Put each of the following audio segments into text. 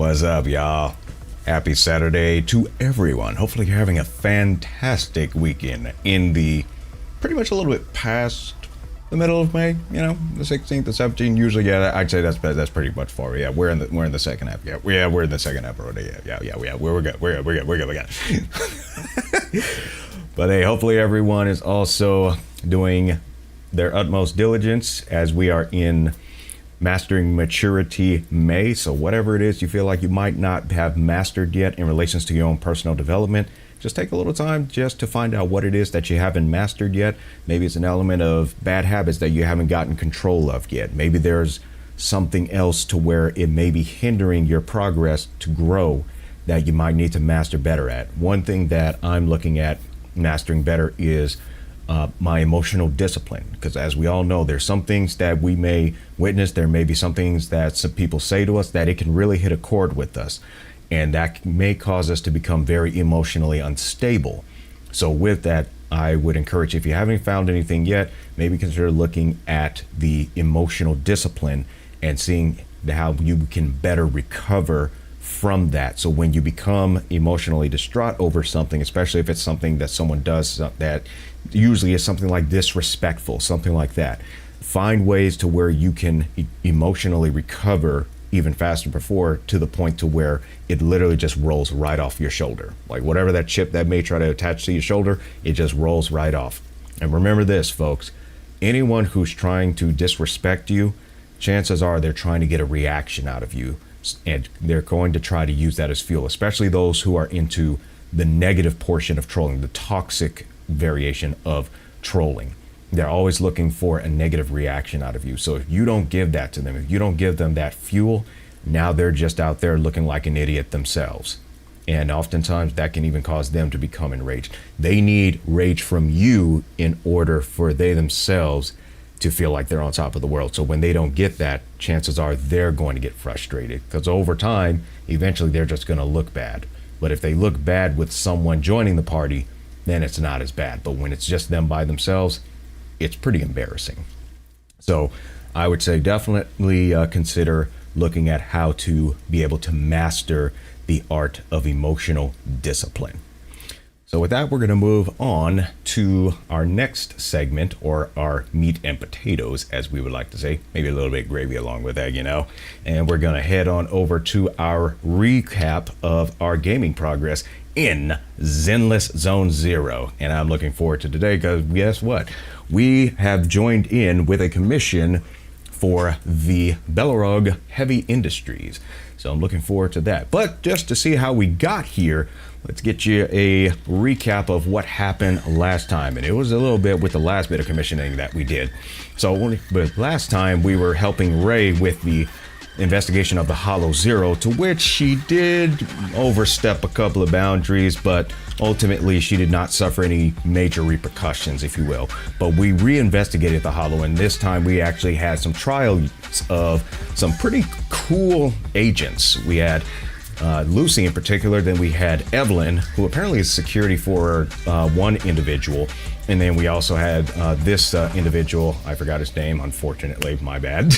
What's up, y'all? Happy Saturday to everyone. Hopefully you're having a fantastic weekend in the pretty much a little bit past the middle of May, you know, the 16th, the 17th. Usually, yeah, I'd say that's pretty much far. Yeah, we're in the second half. Yeah, we're in the second half already. Yeah. We're good. But hey, hopefully everyone is also doing their utmost diligence as we are in Mastering Maturity May. So whatever it is you feel like you might not have mastered yet in relations to your own personal development, just take a little time just to find out what it is that you haven't mastered yet. Maybe it's an element of bad habits that you haven't gotten control of yet. Maybe there's something else to where it may be hindering your progress to grow that you might need to master better at. One thing that I'm looking at mastering better is my emotional discipline, because as we all know, there's some things that we may witness. There may be some things that some people say to us that it can really hit a chord with us, and that may cause us to become very emotionally unstable. So with that, I would encourage, if you haven't found anything yet, maybe consider looking at the emotional discipline and seeing how you can better recover from that. So when you become emotionally distraught over something, especially if it's something that someone does that usually is something like disrespectful, something like that, find ways to where you can emotionally recover even faster before, to the point to where it literally just rolls right off your shoulder. Like whatever that chip that may try to attach to your shoulder, it just rolls right off. And remember this, folks, anyone who's trying to disrespect you, chances are they're trying to get a reaction out of you, and they're going to try to use that as fuel, especially those who are into the negative portion of trolling, the toxic variation of trolling. They're always looking for a negative reaction out of you. So if you don't give that to them, if you don't give them that fuel, now they're just out there looking like an idiot themselves. And oftentimes that can even cause them to become enraged. They need rage from you in order for they themselves to feel like they're on top of the world. So when they don't get that, chances are they're going to get frustrated, because over time, eventually they're just going to look bad. But if they look bad with someone joining the party, then it's not as bad. But when it's just them by themselves, it's pretty embarrassing. So I would say definitely consider looking at how to be able to master the art of emotional discipline. So with that, we're going to move on to our next segment, or our meat and potatoes, as we would like to say. Maybe a little bit gravy along with that, you know. And we're going to head on over to our recap of our gaming progress in Zenless Zone Zero. And I'm looking forward to today, because guess what? We have joined in with a commission for the Belobog Industries. So I'm looking forward to that. But just to see how we got here, let's get you a recap of what happened last time. And it was a little bit with the last bit of commissioning that we did. So but last time we were helping Ray with the investigation of the Hollow Zero, to which she did overstep a couple of boundaries, but ultimately she did not suffer any major repercussions, if you will. But we reinvestigated the Hollow, and this time we actually had some trials of some pretty cool agents. We had Lucy in particular, then we had Evelyn, who apparently is security for one individual, and then we also had this individual, I forgot his name, unfortunately, my bad.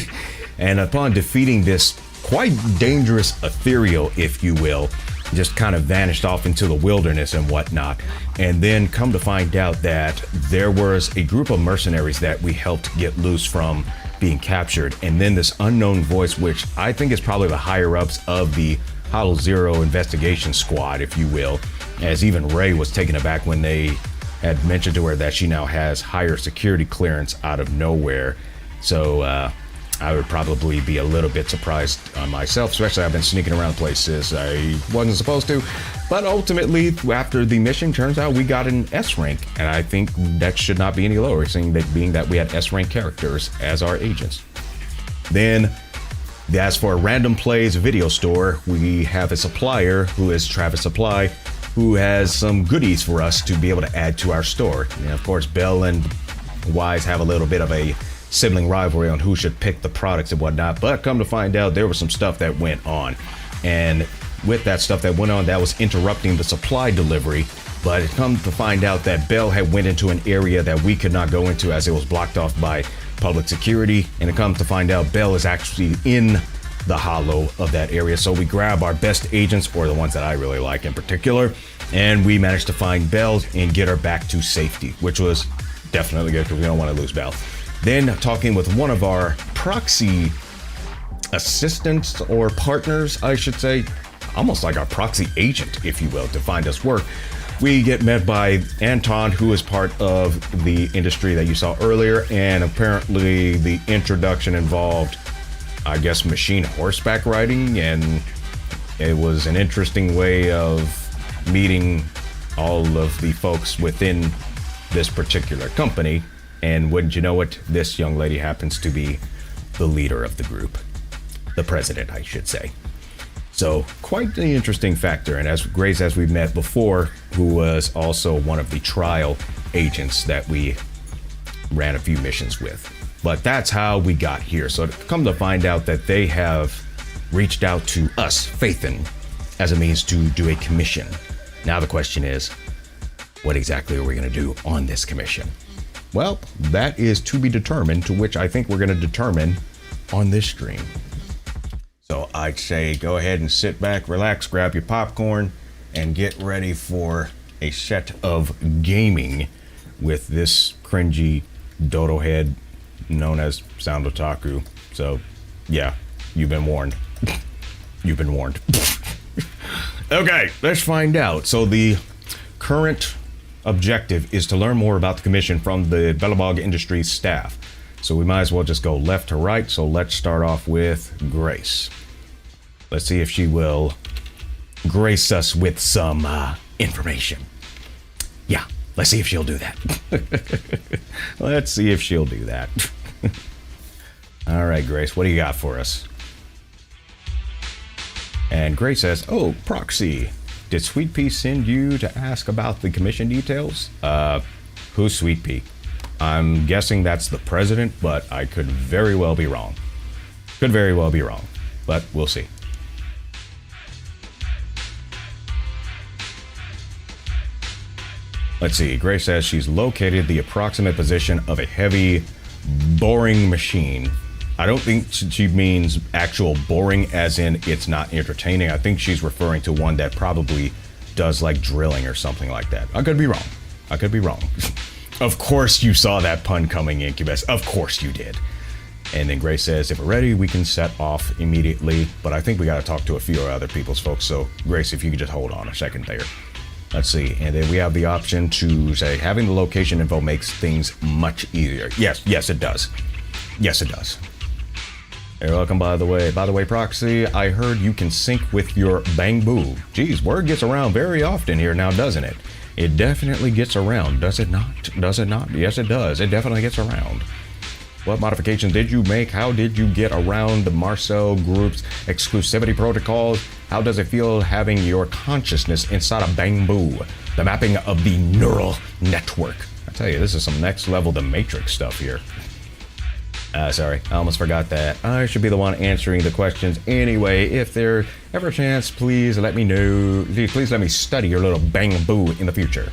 And upon defeating this quite dangerous ethereal, if you will, just kind of vanished off into the wilderness and whatnot. And then come to find out that there was a group of mercenaries that we helped get loose from being captured. And then this unknown voice, which I think is probably the higher ups of the Hollow Zero investigation squad, if you will, as even Ray was taken aback when they had mentioned to her that she now has higher security clearance out of nowhere. So I would probably be a little bit surprised myself, especially I've been sneaking around places I wasn't supposed to. But ultimately, after the mission, turns out we got an S rank, and I think that should not be any lower, seeing that being that we had S rank characters as our agents. Then, as for Random Plays video store, we have a supplier who is Travis Supply, who has some goodies for us to be able to add to our store. And of course, Bell and Wise have a little bit of a sibling rivalry on who should pick the products and whatnot, but come to find out there was some stuff that went on, and with that stuff that went on, that was interrupting the supply delivery. But it come to find out that Bell had went into an area that we could not go into as it was blocked off by public security, and it comes to find out Bell is actually in the hollow of that area. So we grab our best agents, or the ones that I really like in particular, and we managed to find Belle and get her back to safety, which was definitely good because we don't want to lose Belle. Then talking with one of our proxy assistants or partners, I should say, almost like our proxy agent, if you will, to find us work. We get met by Anton, who is part of the industry that you saw earlier, and apparently the introduction involved, I guess, machine horseback riding, and it was an interesting way of meeting all of the folks within this particular company. And wouldn't you know it, this young lady happens to be the leader of the group. The president, I should say. So quite the interesting factor. And as Grace, as we've met before, who was also one of the trial agents that we ran a few missions with. But that's how we got here. So to come to find out that they have reached out to us, Phaethon, as a means to do a commission. Now the question is, what exactly are we going to do on this commission? Well, that is to be determined, to which I think we're going to determine on this stream. So I'd say go ahead and sit back, relax, grab your popcorn, and get ready for a set of gaming with this cringy dodo head known as Sound Otaku. So, yeah, you've been warned. You've been warned. Okay, let's find out. So the current objective is to learn more about the commission from the Belobog Industries staff. So we might as well just go left to right. So let's start off with Grace. Let's see if she will grace us with some information. Yeah, let's see if she'll do that. Let's see if she'll do that. All right, Grace, what do you got for us? And Grace says, oh, Proxy, did Sweet Pea send you to ask about the commission details? Who's Sweet Pea? I'm guessing that's the president, but I could very well be wrong. Could very well be wrong, but we'll see. Let's see, Grace says she's located the approximate position of a heavy boring machine. I don't think she means actual boring as in it's not entertaining. I think she's referring to one that probably does like drilling or something like that. I could be wrong. I could be wrong. Of course you saw that pun coming, Incubus. Of course you did. And then Grace says, if we're ready, we can set off immediately. But I think we got to talk to a few other people's folks. So Grace, if you could just hold on a second there. Let's see. And then we have the option to say having the location info makes things much easier. Yes, it does. Yes, it does. You're welcome, by the way. By the way, Proxy, I heard you can sync with your Bang Boo. Geez, word gets around very often here now, doesn't it? It definitely gets around, does it not? Does it not? Yes, it does. It definitely gets around. What modifications did you make? How did you get around the Marcel Group's exclusivity protocols? How does it feel having your consciousness inside a Bang Boo? The mapping of the neural network. I tell you, this is some next level The Matrix stuff here. Sorry, I almost forgot that. I should be the one answering the questions anyway. If there's ever a chance, please let me know. Please let me study your little Bang Boo in the future.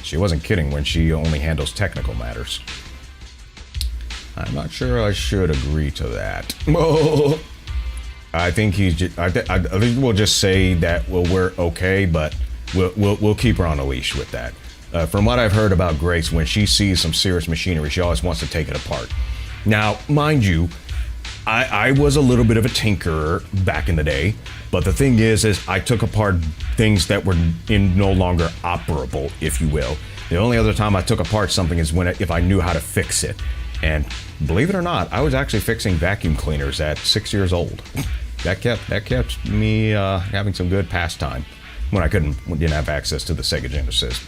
She wasn't kidding when she only handles technical matters. I'm not sure I should agree to that. I think he's. I think we'll just say that we're okay, but we'll keep her on a leash with that. From what I've heard about Grace, when she sees some serious machinery, she always wants to take it apart. Now, mind you, I was a little bit of a tinkerer back in the day, but the thing is I took apart things that were no longer operable, if you will. The only other time I took apart something is if I knew how to fix it. And believe it or not, I was actually fixing vacuum cleaners at 6 years old. That kept me having some good pastime when I didn't have access to the Sega Genesis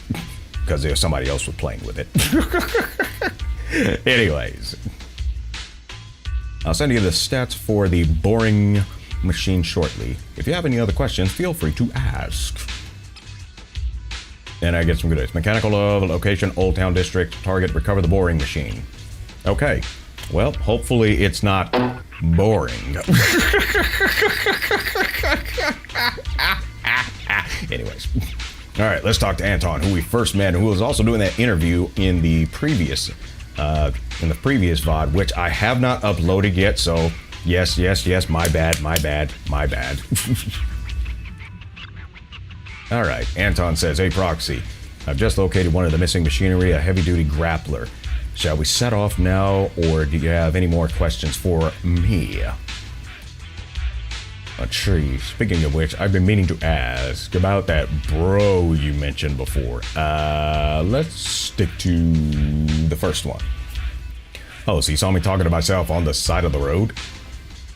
because there was somebody else was playing with it. Anyways, I'll send you the stats for the boring machine shortly. If you have any other questions, feel free to ask. And I get some good news. Mechanical location, Old Town District, target, recover the boring machine. Okay, well, hopefully it's not boring. Anyways, all right, let's talk to Anton, who we first met, and who was also doing that interview in the previous VOD, which I have not uploaded yet. So Yes, my bad. Alright, Anton says, hey Proxy, I've just located one of the missing machinery, a heavy-duty grappler. Shall we set off now, or do you have any more questions for me? Tree, speaking of which, I've been meaning to ask about that bro you mentioned before. Let's stick to the first one. Oh, so you saw me talking to myself on the side of the road?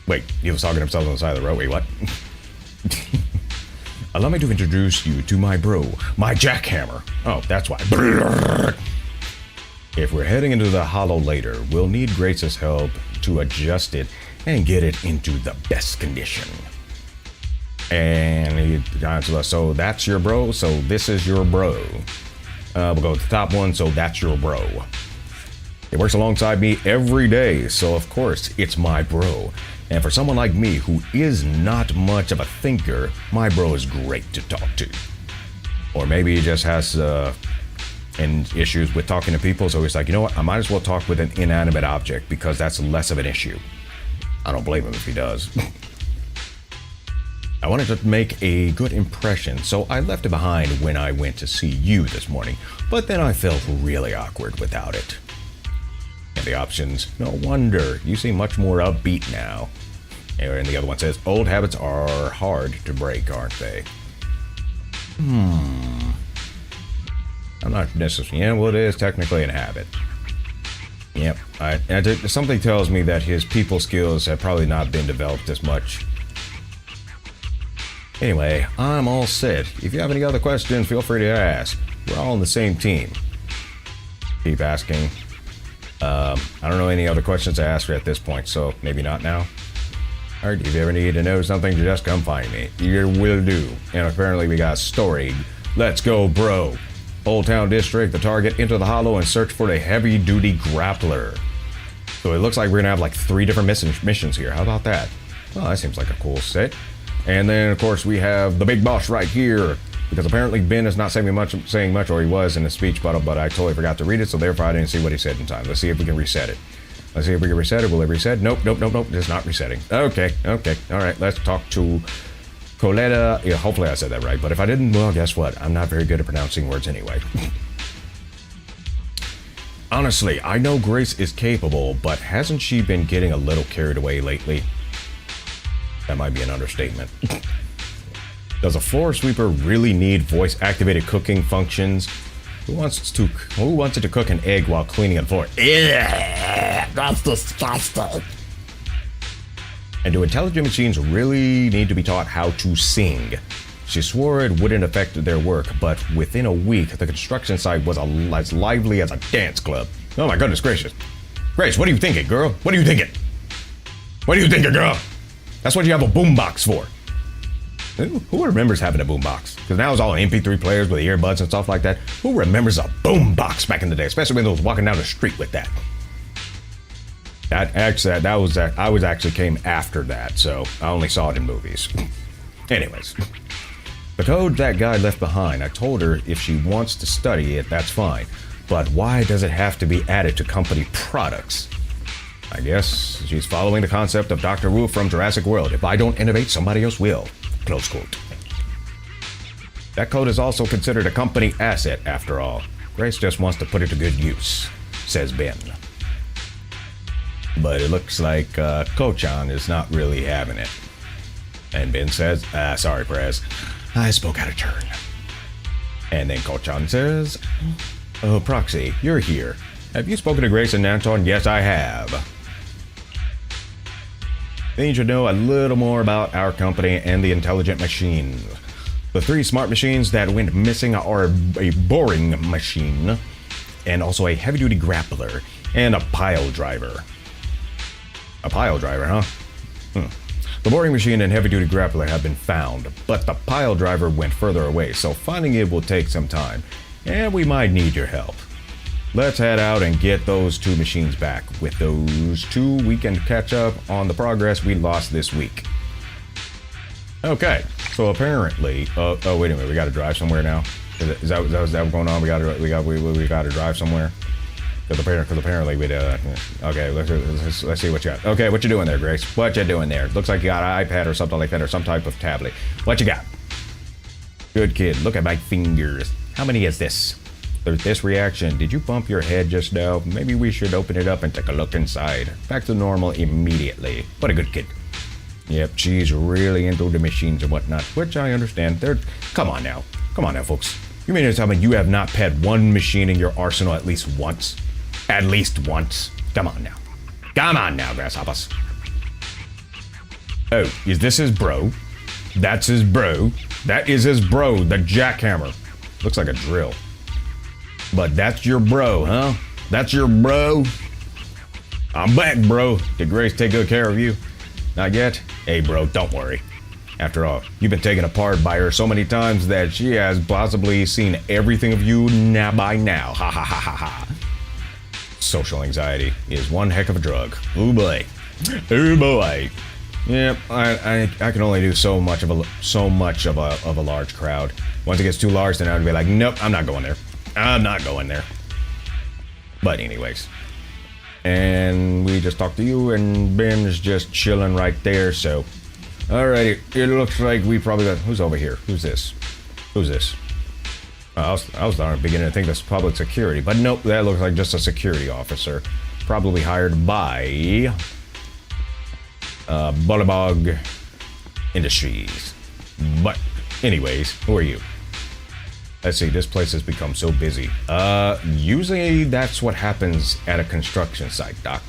Wait, he was talking to himself on the side of the road? Wait, what? Allow me to introduce you to my bro, my jackhammer. Oh, that's why. If we're heading into the hollow later, we'll need Grace's help to adjust it and get it into the best condition. And he answers us, so that's your bro, so this is your bro. We'll go with the top one, so that's your bro. He works alongside me every day, so of course it's my bro. And for someone like me who is not much of a thinker, my bro is great to talk to. Or maybe he just has issues with talking to people, so he's like, you know what, I might as well talk with an inanimate object because that's less of an issue. I don't blame him if he does. I wanted to make a good impression, so I left it behind when I went to see you this morning, but then I felt really awkward without it. And the options, no wonder, you seem much more upbeat now. And the other one says, old habits are hard to break, aren't they? I'm not necessarily, yeah, well, it is technically a habit. Yep, something tells me that his people skills have probably not been developed as much. Anyway, I'm all set. If you have any other questions, feel free to ask. We're all on the same team. Keep asking. I don't know any other questions to ask at this point, so maybe not now. Alright, if you ever need to know something, just come find me. You will do. And apparently we got story. Let's go, bro. Old Town District, the target, into the hollow and search for the heavy-duty grappler. So it looks like we're gonna have like 3 different missions here. How about that? Well, that seems like a cool set. And then, of course, we have the big boss right here. Because apparently Ben is not saying much, or he was in the speech bubble, but I totally forgot to read it, so therefore I didn't see what he said in time. Let's see if we can reset it. Let's see if we can reset it. Will it reset? Nope. It's not resetting. Okay. Alright, let's talk to Coletta. Yeah, hopefully I said that right, but if I didn't, well, guess what? I'm not very good at pronouncing words anyway. Honestly, I know Grace is capable, but hasn't she been getting a little carried away lately? That might be an understatement. Does a floor sweeper really need voice-activated cooking functions? Who wants it to cook an egg while cleaning the floor? Yeah, that's disgusting. And do intelligent machines really need to be taught how to sing? She swore it wouldn't affect their work, but within a week, the construction site was as lively as a dance club. Oh my goodness gracious. Grace, what are you thinking, girl? What are you thinking? What are you thinking, girl? That's what you have a boombox for. Who remembers having a boombox? Because now it's all MP3 players with earbuds and stuff like that. Who remembers a boombox back in the day, especially when they was walking down the street with that? I was actually came after that, so I only saw it in movies. Anyways, the code that guy left behind, I told her if she wants to study it, that's fine. But why does it have to be added to company products? I guess she's following the concept of Dr. Wu from Jurassic World. If I don't innovate, somebody else will. Close quote. That code is also considered a company asset, after all. Grace just wants to put it to good use, says Ben. But it looks like Kochan is not really having it. And Ben says, sorry, Perez. I spoke out of turn. And then Kochan says, oh, Proxy, you're here. Have you spoken to Grace and Anton? Yes, I have. They need to know a little more about our company and the intelligent machines. The 3 smart machines that went missing are a boring machine, and also a heavy-duty grappler, and a pile driver. A pile driver, huh? The boring machine and heavy-duty grappler have been found, but the pile driver went further away, so finding it will take some time, and we might need your help. Let's head out and get those 2 machines back. With those 2, we can catch up on the progress we lost this week. Okay, so apparently, oh wait a minute, we got to drive somewhere now. Is that what's going on? We got to drive somewhere. Because apparently we okay, let's see what you got. Okay, what you doing there, Grace? What you doing there? Looks like you got an iPad or something like that, or some type of tablet. What you got? Good kid. Look at my fingers. How many is this? There's this reaction. Did you bump your head just now? Maybe we should open it up and take a look inside. Back to normal immediately. What a good kid. Yep, she's really into the machines and whatnot, which I understand. Come on now, folks. You mean to tell me you have not had one machine in your arsenal at least once? At least once. Come on now, grasshoppers. Oh, is this his bro? That's his bro. That is his bro, the jackhammer. Looks like a drill. But that's your bro, huh? That's your bro? I'm back, bro. Did Grace take good care of you? Not yet? Hey, bro, don't worry. After all, you've been taken apart by her so many times that she has possibly seen everything of you by now. Ha ha ha ha ha. Social anxiety is one heck of a drug. Oh boy. Oh boy. Yeah, I can only do so much of a large crowd. Once it gets too large, then I'd be like, nope, I'm not going there. I'm not going there. But anyways. And we just talked to you, and Ben's just chilling right there, so. Alrighty, it looks like we probably got, who's over here? Who's this? Who's this? I was beginning to think that's public security, but nope, that looks like just a security officer. Probably hired by Belobog Industries. But anyways, who are you? Let's see, this place has become so busy. Usually that's what happens at a construction site, Doc.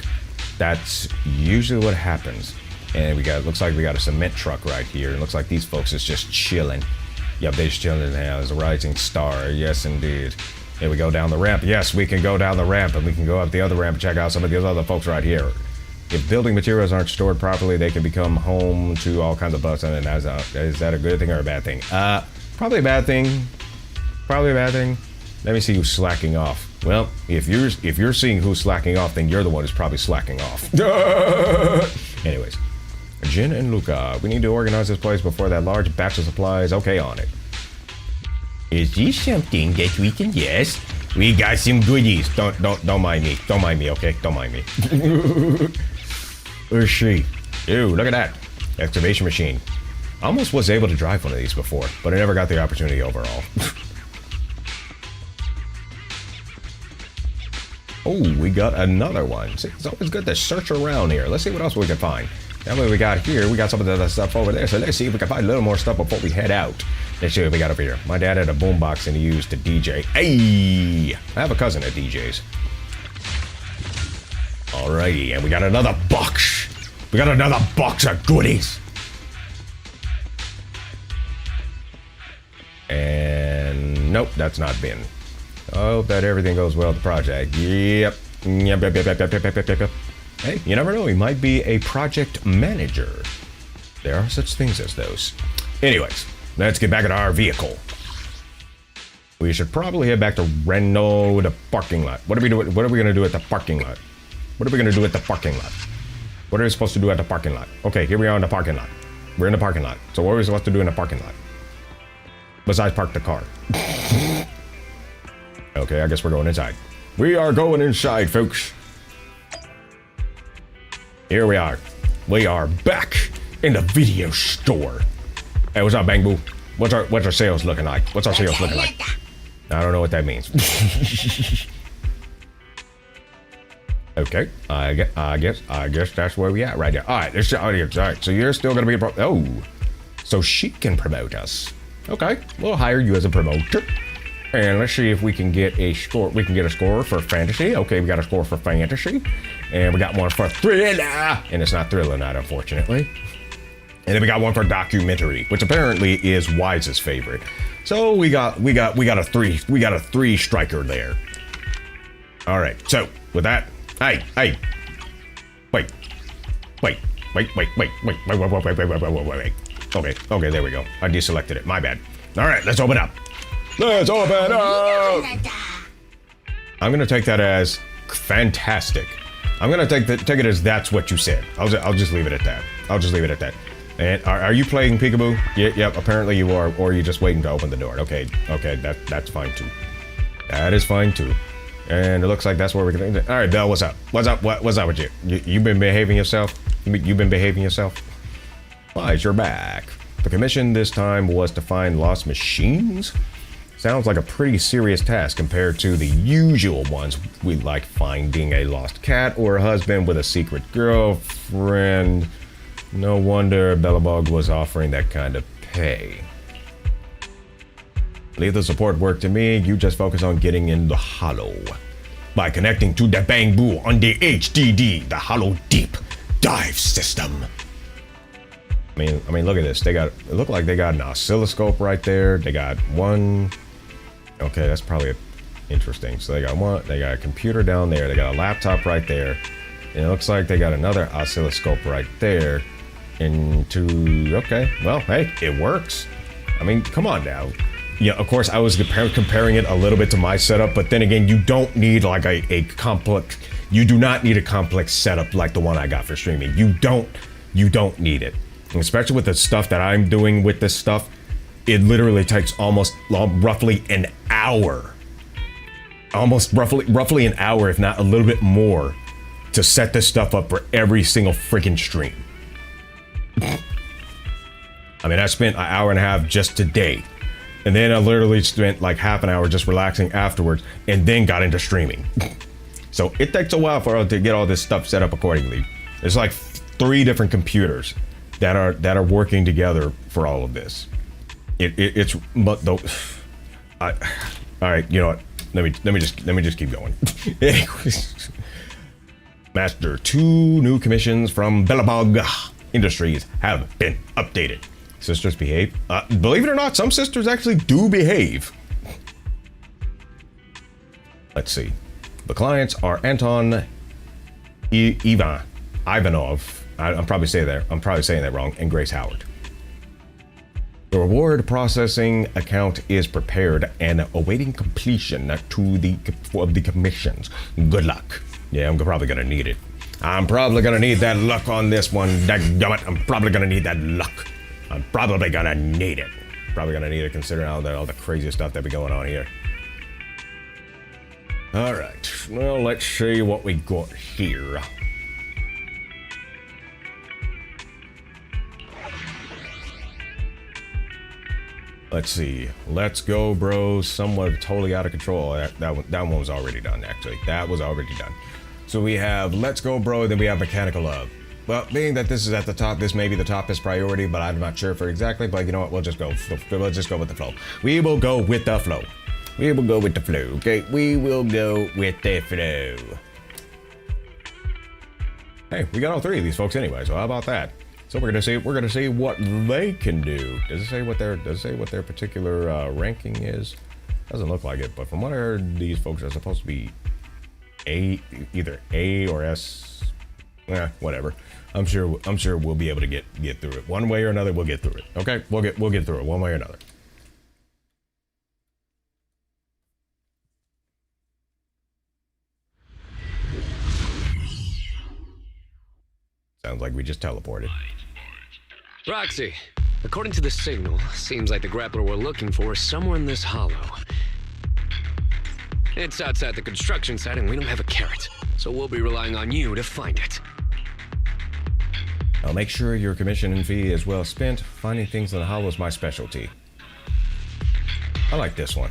That's usually what happens. And looks like we got a cement truck right here. It looks like these folks is just chilling. Yep, they're just chilling now. There's a rising star. Yes, indeed. Here we go down the ramp. Yes, we can go down the ramp, and we can go up the other ramp and check out some of these other folks right here. If building materials aren't stored properly, they can become home to all kinds of bugs. And is that a good thing or a bad thing? Probably a bad thing. Probably a bad thing. Let me see who's slacking off. Well, if you're seeing who's slacking off, then you're the one who's probably slacking off. Anyways, Jin and Luca, we need to organize this place before that large batch of supplies. Okay, on it. Is this something that we can? Yes, we got some goodies. Don't mind me. Don't mind me, okay? Don't mind me. Where's she? Ew, look at that excavation machine. I almost was able to drive one of these before, but I never got the opportunity overall. Oh, we got another one. See, it's always good to search around here. Let's see what else we can find. That way we got here. We got some of the other stuff over there. So let's see if we can find a little more stuff before we head out. Let's see what we got over here. My dad had a boombox and he used to DJ. Hey! I have a cousin that DJs. Alrighty, and we got another box. We got another box of goodies. And nope, that's not been. I hope that everything goes well with the project. Yep. Hey, you never know. He might be a project manager. There are such things as those. Anyways, let's get back in our vehicle. We should probably head back to Reno, the parking lot. What are we doing? What are we gonna do at the parking lot? What are we gonna do at the parking lot? What are we supposed to do at the parking lot? Okay, here we are in the parking lot. We're in the parking lot. So what are we supposed to do in the parking lot? Besides park the car. Okay, I guess we're going inside. We are going inside, folks. Here we are. We are back in the video store. Hey, what's up, Bang Boo? What's our sales looking like? What's our sales looking like? I don't know what that means. Okay, I guess that's where we at right there. All right, let's all right. So you're still gonna be a oh, so she can promote us. Okay, we'll hire you as a promoter. And let's see if we can get a score. We can get a score for fantasy. Okay, we got a score for fantasy. And we got one for thriller. And it's not thriller night, unfortunately. And then we got one for documentary, which apparently is Wise's favorite. So we got a three striker there. All right. So with that, hey. Wait. Okay, there we go. I deselected it. My bad. All right, let's open up. Let's open up! I'm gonna take that as fantastic. I'm gonna take it as that's what you said. I'll just leave it at that. I'll just leave it at that. And are you playing peekaboo? Yep, apparently you are, or are you just waiting to open the door? Okay, that's fine too. That is fine too. And it looks like that's where we're gonna. All right, Bell, what's up? What's up? What's up with you? You been behaving yourself? You been behaving yourself? Why, you're back. The commission this time was to find lost machines. Sounds like a pretty serious task compared to the usual ones. We like finding a lost cat or a husband with a secret girlfriend. No wonder Belobog was offering that kind of pay. Leave the support work to me. You just focus on getting in the hollow. By connecting to the Bamboo on the HDD, the Hollow Deep Dive System. I mean, look at this. It looked like they got an oscilloscope right there. They got one. Okay, that's probably interesting. So they got a computer down there. They got a laptop right there. And it looks like they got another oscilloscope right there. Okay, well, hey, it works. I mean, come on now. Yeah, of course, I was comparing it a little bit to my setup, but then again, you don't need like a complex. You do not need a complex setup like the one I got for streaming. You don't need it, and especially with the stuff that I'm doing with this stuff. It literally takes roughly an hour, roughly an hour, if not a little bit more, to set this stuff up for every single freaking stream. I mean, I spent an hour and a half just today. And then I literally spent like half an hour just relaxing afterwards and then got into streaming. So it takes a while for us to get all this stuff set up accordingly. There's like 3 different computers that are working together for all of this. It's but though. All right, you know what? Let me just keep going. Anyways, Master, 2 new commissions from Belobog Industries have been updated. Sisters behave. Believe it or not, some sisters actually do behave. Let's see. The clients are Anton Ivanov. I'm probably saying that wrong. And Grace Howard. The reward processing account is prepared and awaiting completion of the commissions. Good luck. Yeah, I'm probably gonna need it. I'm probably gonna need that luck on this one. Dadgummit, I'm probably gonna need that luck. I'm probably gonna need it. Probably gonna need it considering all the crazy stuff that be going on here. All right, well, let's see what we got here. Let's see. Let's go, bros. Somewhat totally out of control. That one was already done, actually. That was already done. So we have Let's Go, Bro, then we have Mechanical Love. Well, being that this is at the top, this may be the toppest priority, but I'm not sure for exactly. But you know what? We'll just go with the flow. We will go with the flow. We will go with the flow. Okay, we will go with the flow. Hey, we got all 3 of these folks anyway. So how about that? So we're gonna see what they can do. Does it say what their particular ranking is? Doesn't look like it, but from what I heard, these folks are supposed to be either A or S. Whatever. I'm sure we'll be able to get through it. One way or another, we'll get through it. Okay? We'll get through it one way or another. Sounds like we just teleported. Roxy, according to the signal, seems like the grappler we're looking for is somewhere in this hollow. It's outside the construction site and we don't have a carrot, so we'll be relying on you to find it. I'll make sure your commission and fee is well spent. Finding things in the hollow is my specialty. I like this one.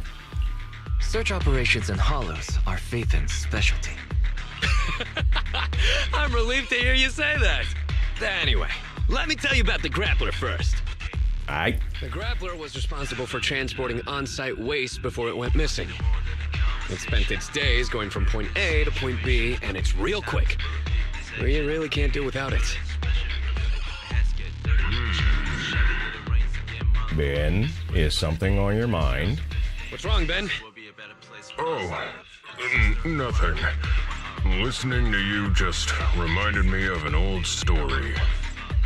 Search operations in hollows are Phaethon's specialty. I'm relieved to hear you say that. Anyway, let me tell you about the grappler first. Aight. The grappler was responsible for transporting on-site waste before it went missing. It spent its days going from point A to point B, and it's real quick. We really can't do without it. Ben, is something on your mind? What's wrong, Ben? Oh, nothing. Listening to you just reminded me of an old story.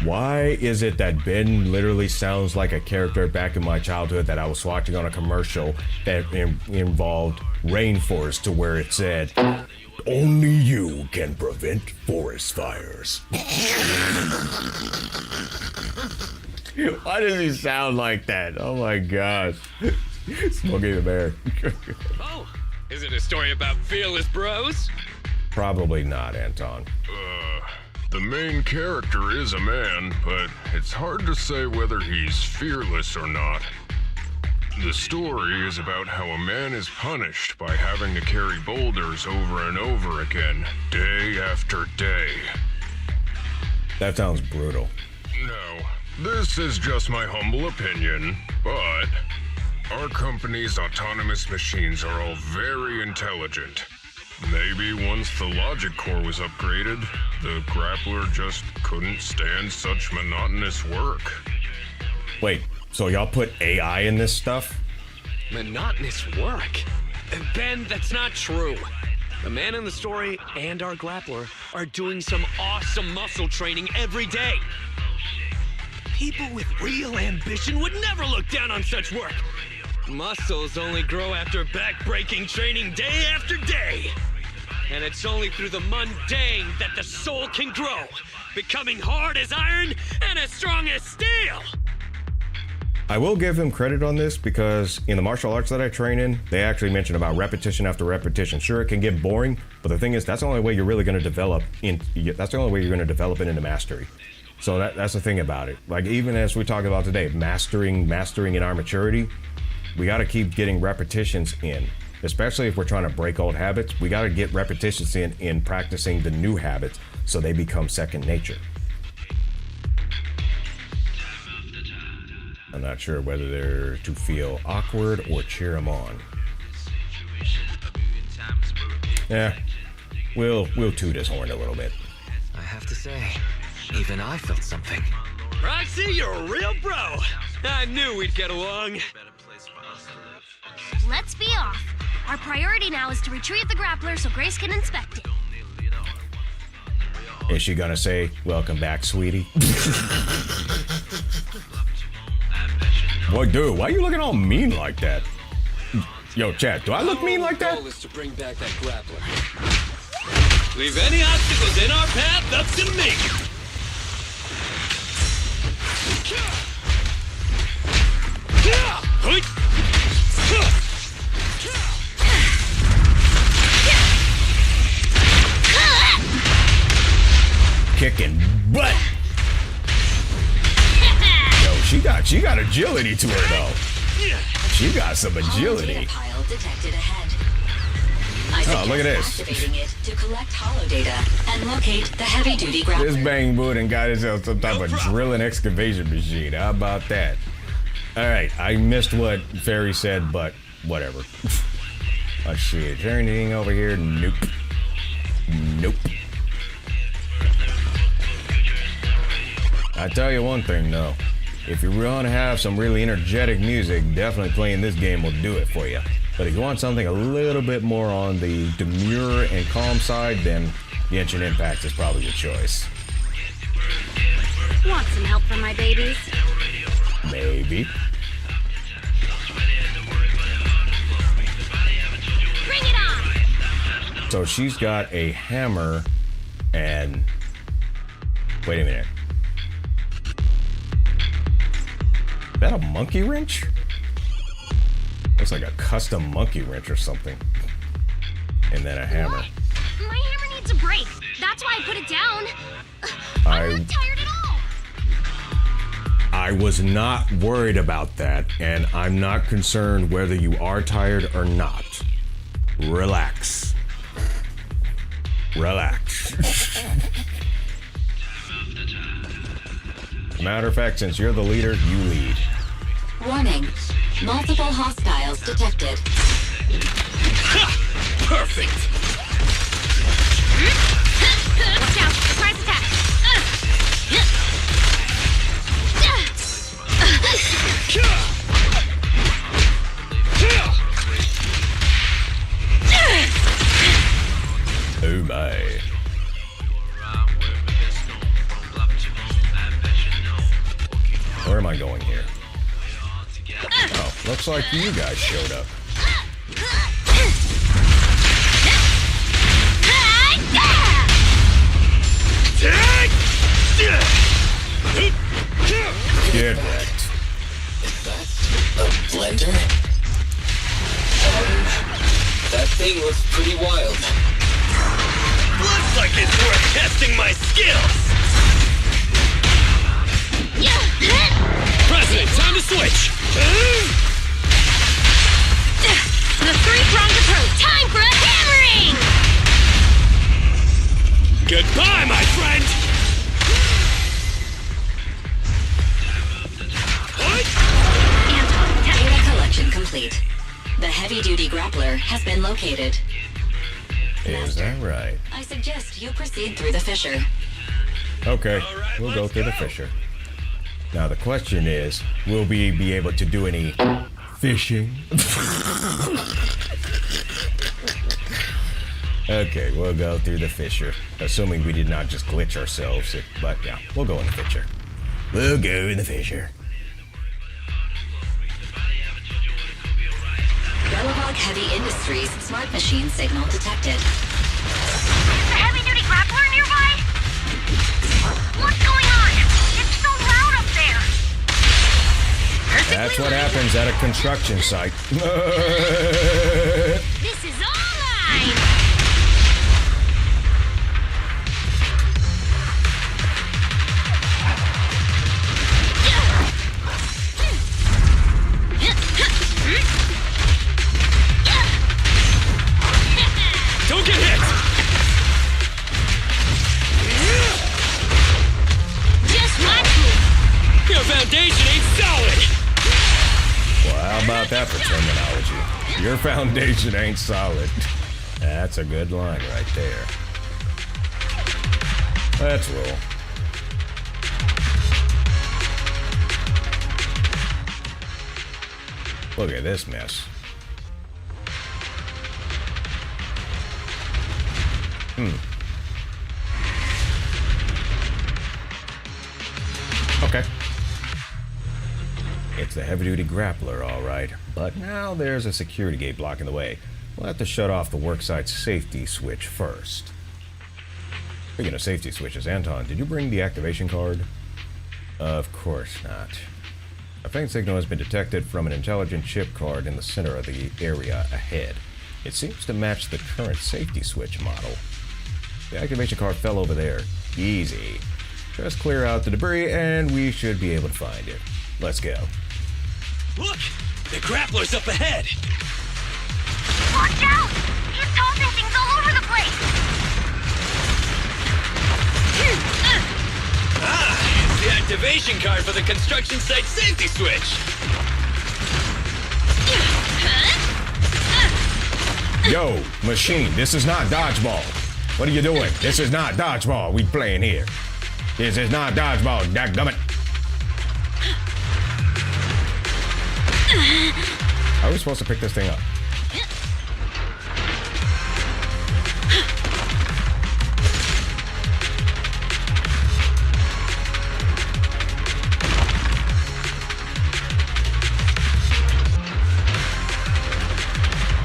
Why is it that Ben literally sounds like a character back in my childhood that I was watching on a commercial that involved rainforest, to where it said, "Only you can prevent forest fires." Why does he sound like that? Oh my gosh. Smokey the Bear. Oh, Is it a story about fearless bros? Probably not, Anton. The main character is a man, but it's hard to say whether he's fearless or not. The story is about how a man is punished by having to carry boulders over and over again, day after day. That sounds brutal. No, this is just my humble opinion, but our company's autonomous machines are all very intelligent. Maybe once the logic core was upgraded, the grappler just couldn't stand such monotonous work. Wait, so y'all put AI in this stuff? Monotonous work? Ben, that's not true. The man in the story and our grappler are doing some awesome muscle training every day. People with real ambition would never look down on such work. Muscles only grow after back-breaking training day after day. And it's only through the mundane that the soul can grow, becoming hard as iron and as strong as steel. I will give him credit on this because in the martial arts that I train in, they actually mention about repetition after repetition. Sure, it can get boring, but the thing is, that's the only way you're really going to develop that's the only way you're going to develop it into mastery. So that's the thing about it. Like, even as we talk about today, mastering in our maturity, we got to keep getting repetitions in. Especially if we're trying to break old habits, we got to get repetitions in practicing the new habits so they become second nature. I'm not sure whether they're to feel awkward or cheer them on. Yeah, we'll toot his horn a little bit. I have to say, even I felt something. Roxy, you're a real bro. I knew we'd get along. Let's be off. Our priority now is to retrieve the grappler so Grace can inspect it. Is she gonna say, "Welcome back, sweetie"? Boy, dude, why are you looking all mean like that? Yo, chat, do I look mean like that? Our goal is to bring back that grappler. Leave any obstacles in our path up to me. Kicking butt. Yo, she got agility to her though. She got some agility. Pile detected ahead. Oh, look at this. Activating it to collect hollow data and locate the heavy-duty grappler. This bang boot and got himself some type of drilling excavation machine. How about that? All right, I missed what Fairy said, but whatever. Let's see. Is there anything over here? Nope. Nope. I tell you one thing though, if you want to have some really energetic music, definitely playing this game will do it for you. But if you want something a little bit more on the demure and calm side, then Genshin Impact is probably your choice. Want some help from my babies? Maybe. Bring it on! So she's got a hammer and... Wait a minute. Is that a monkey wrench? Looks like a custom monkey wrench or something. And then a hammer. What? My hammer needs a break. That's why I put it down. I'm not tired at all. I was not worried about that, and I'm not concerned whether you are tired or not. Relax. Relax. Matter of fact, since you're the leader, you lead. Warning. Multiple hostiles detected. Perfect. Watch out! Surprise attack! Oh my. Where am I going here? Oh, looks like you guys showed up. Get wrecked. Is that a blender? That thing looks pretty wild. Looks like it's worth testing my skills! President, time to switch! The three-pronged approach. Time for a hammering! Goodbye, my friend! Anton, data collection complete. The heavy-duty grappler has been located. Is that right? I suggest you proceed through the fissure. Okay, we'll go through the fissure. Now the question is, will we be able to do any fishing? Okay, we'll go through the fissure. Assuming we did not just glitch ourselves. But yeah, we'll go in the fissure. We'll go in the fissure. Belobog Heavy Industries smart machine signal detected. Is the heavy-duty grappler nearby? What's going on? It's so loud up there. That's what happens at a construction site. This is all mine. Don't get hit! Just watch me. Your foundation ain't solid! Well, how about that for terminology? Your foundation ain't solid. That's a good line right there. Let's roll. Look at this mess. Okay. It's the heavy-duty grappler, all right. But now there's a security gate blocking the way. We'll have to shut off the worksite safety switch first. Speaking of safety switches, Anton, did you bring the activation card? Of course not. A faint signal has been detected from an intelligent chip card in the center of the area ahead. It seems to match the current safety switch model. The activation card fell over there. Easy. Just clear out the debris and we should be able to find it. Let's go. Look! The grappler's up ahead! Watch out! He's tossing things all over the place. It's the activation card for the construction site safety switch! Yo, machine, this is not dodgeball. What are you doing? This is not dodgeball we playing here. This is not dodgeball, dadgummit. How are we supposed to pick this thing up?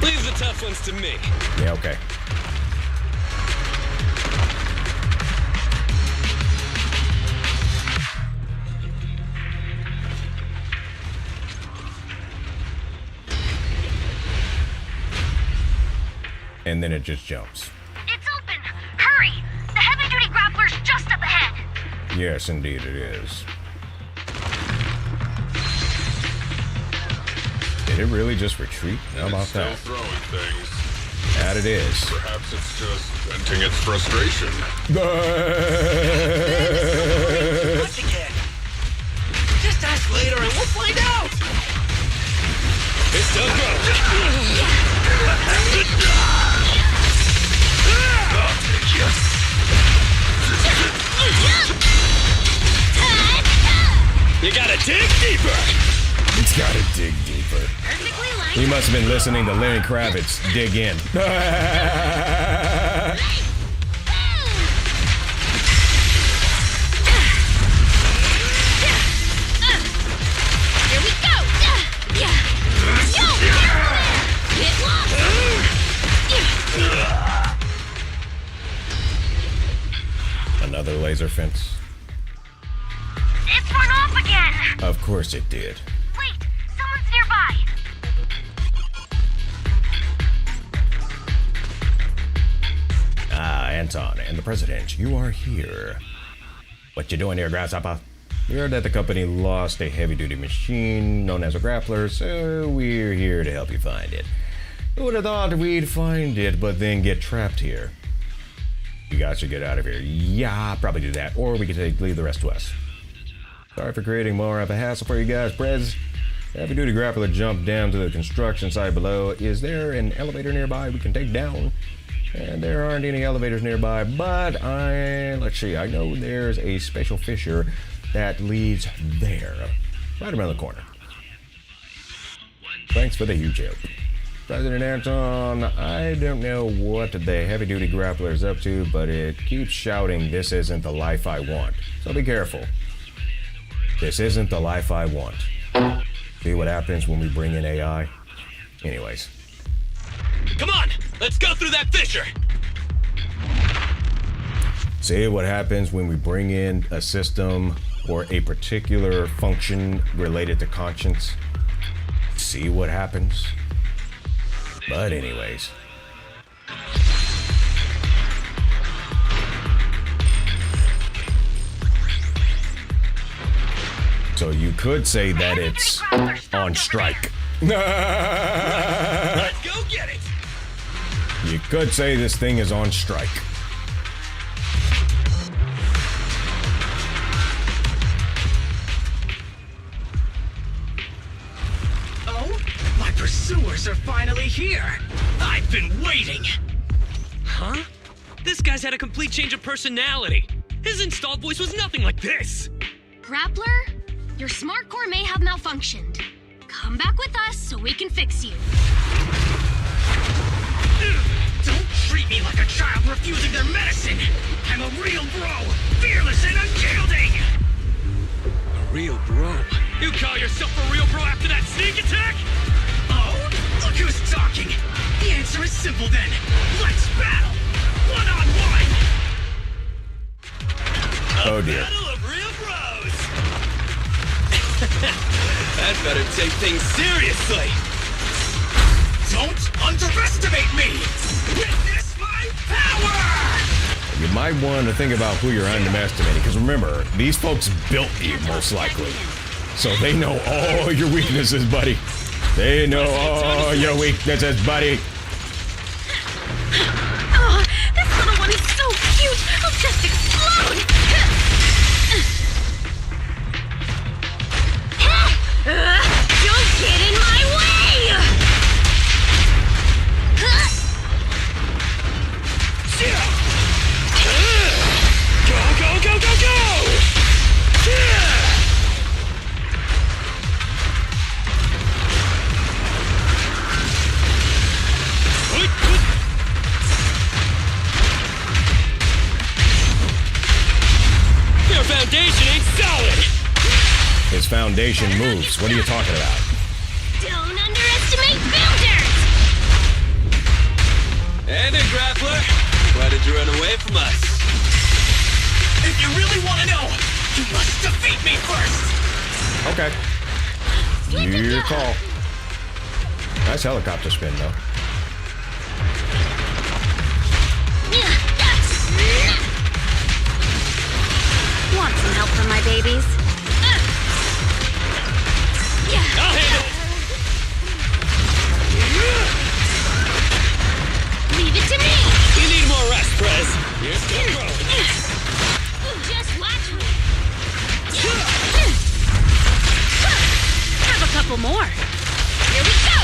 Leave the tough ones to me. Yeah, okay. And then it just jumps. It's open. Hurry! The heavy-duty grappler's just up ahead. Yes, indeed it is. Did it really just retreat? How about Still that? throwing things. That it is. Perhaps it's just venting its frustration. Once again. Just ask later and we'll find out! It's done, You gotta dig deeper! It's gotta dig deeper. Perfectly lined He must have been listening to Lenny Kravitz dig in. Here we go! Yo, get lost! Another laser fence. It's run off again! Of course it did. Wait, someone's nearby! Anton and the president, you are here. What you doing here, Grasshopper? We heard that the company lost a heavy-duty machine known as a grappler, so we're here to help you find it. Who would have thought we'd find it, but then get trapped here? You guys should get out of here. Yeah, probably do that, or we could leave the rest to us. Sorry for creating more of a hassle for you guys, Prez. Heavy-duty grappler jumped down to the construction site below. Is there an elevator nearby we can take down? And there aren't any elevators nearby, but let's see, I know there's a special fissure that leads there, right around the corner. Thanks for the huge help. President Anton, I don't know what the heavy-duty grappler is up to, but it keeps shouting, "This isn't the life I want." So be careful. This isn't the life I want. See what happens when we bring in AI? Anyways. Come on, let's go through that fissure. See what happens when we bring in a system or a particular function related to conscience. See what happens. But anyways. So you could say that it's on strike. Let's go get it. You could say this thing is on strike. Oh, my pursuers are finally here. I've been waiting. Huh? This guy's had a complete change of personality. His installed voice was nothing like this. Grappler, your smart core may have malfunctioned. Come back with us so we can fix you. Don't treat me like a child refusing their medicine. I'm a real bro, fearless and unyielding. A real bro? You call yourself a real bro after that sneak attack? Oh, look who's talking. The answer is simple then. Let's battle, one-on-one. Oh dear. Battle of real bros. I'd better take things seriously. Don't underestimate me! Witness my power! You might want to think about who you're underestimating, because remember, these folks built you, most likely. So they know all your weaknesses, buddy. They know all your weaknesses, buddy. Oh, this little one is so cute! I'll just explode! Don't get in my way! Go, go, go, go, go! Your foundation ain't solid! His foundation moves. What are you talking about? Don't underestimate builders! Hey there, Grappler. Why did you run away from us? If you really want to know, you must defeat me first! Okay. Your call. Nice helicopter spin, though. Want some help from my babies? I'll handle it! Leave it to me! You need more rest, Prez. You're still growing. Just watch me! Have a couple more. Here we go!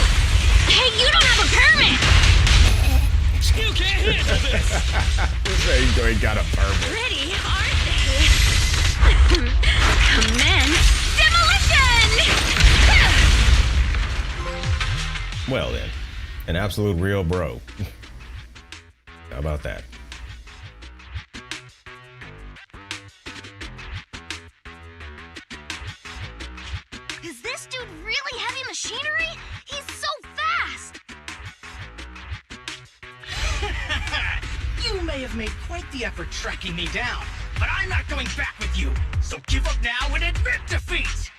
Hey, you don't have a permit! You can't handle this! You ain't got a permit. Pretty, aren't they? Commence demolition! Well then, an absolute real bro. How about that? Is this dude really heavy machinery? He's so fast! You may have made quite the effort tracking me down, but I'm not going back with you. So give up now and admit defeat!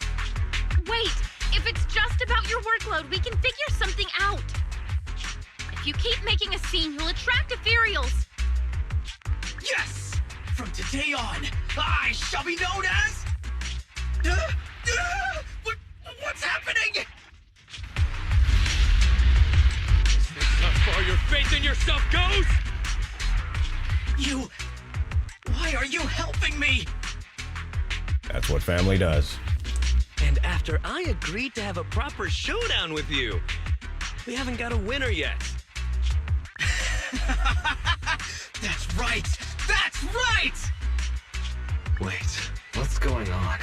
Wait, if it's just about your workload, we can figure something out. If you keep making a scene, you'll attract ethereals. Phaethon. I shall be known as... What's happening? Is this how far your faith in yourself goes? Why are you helping me? That's what family does. And after I agreed to have a proper showdown with you, we haven't got a winner yet. That's right! That's right! Wait, what's going on?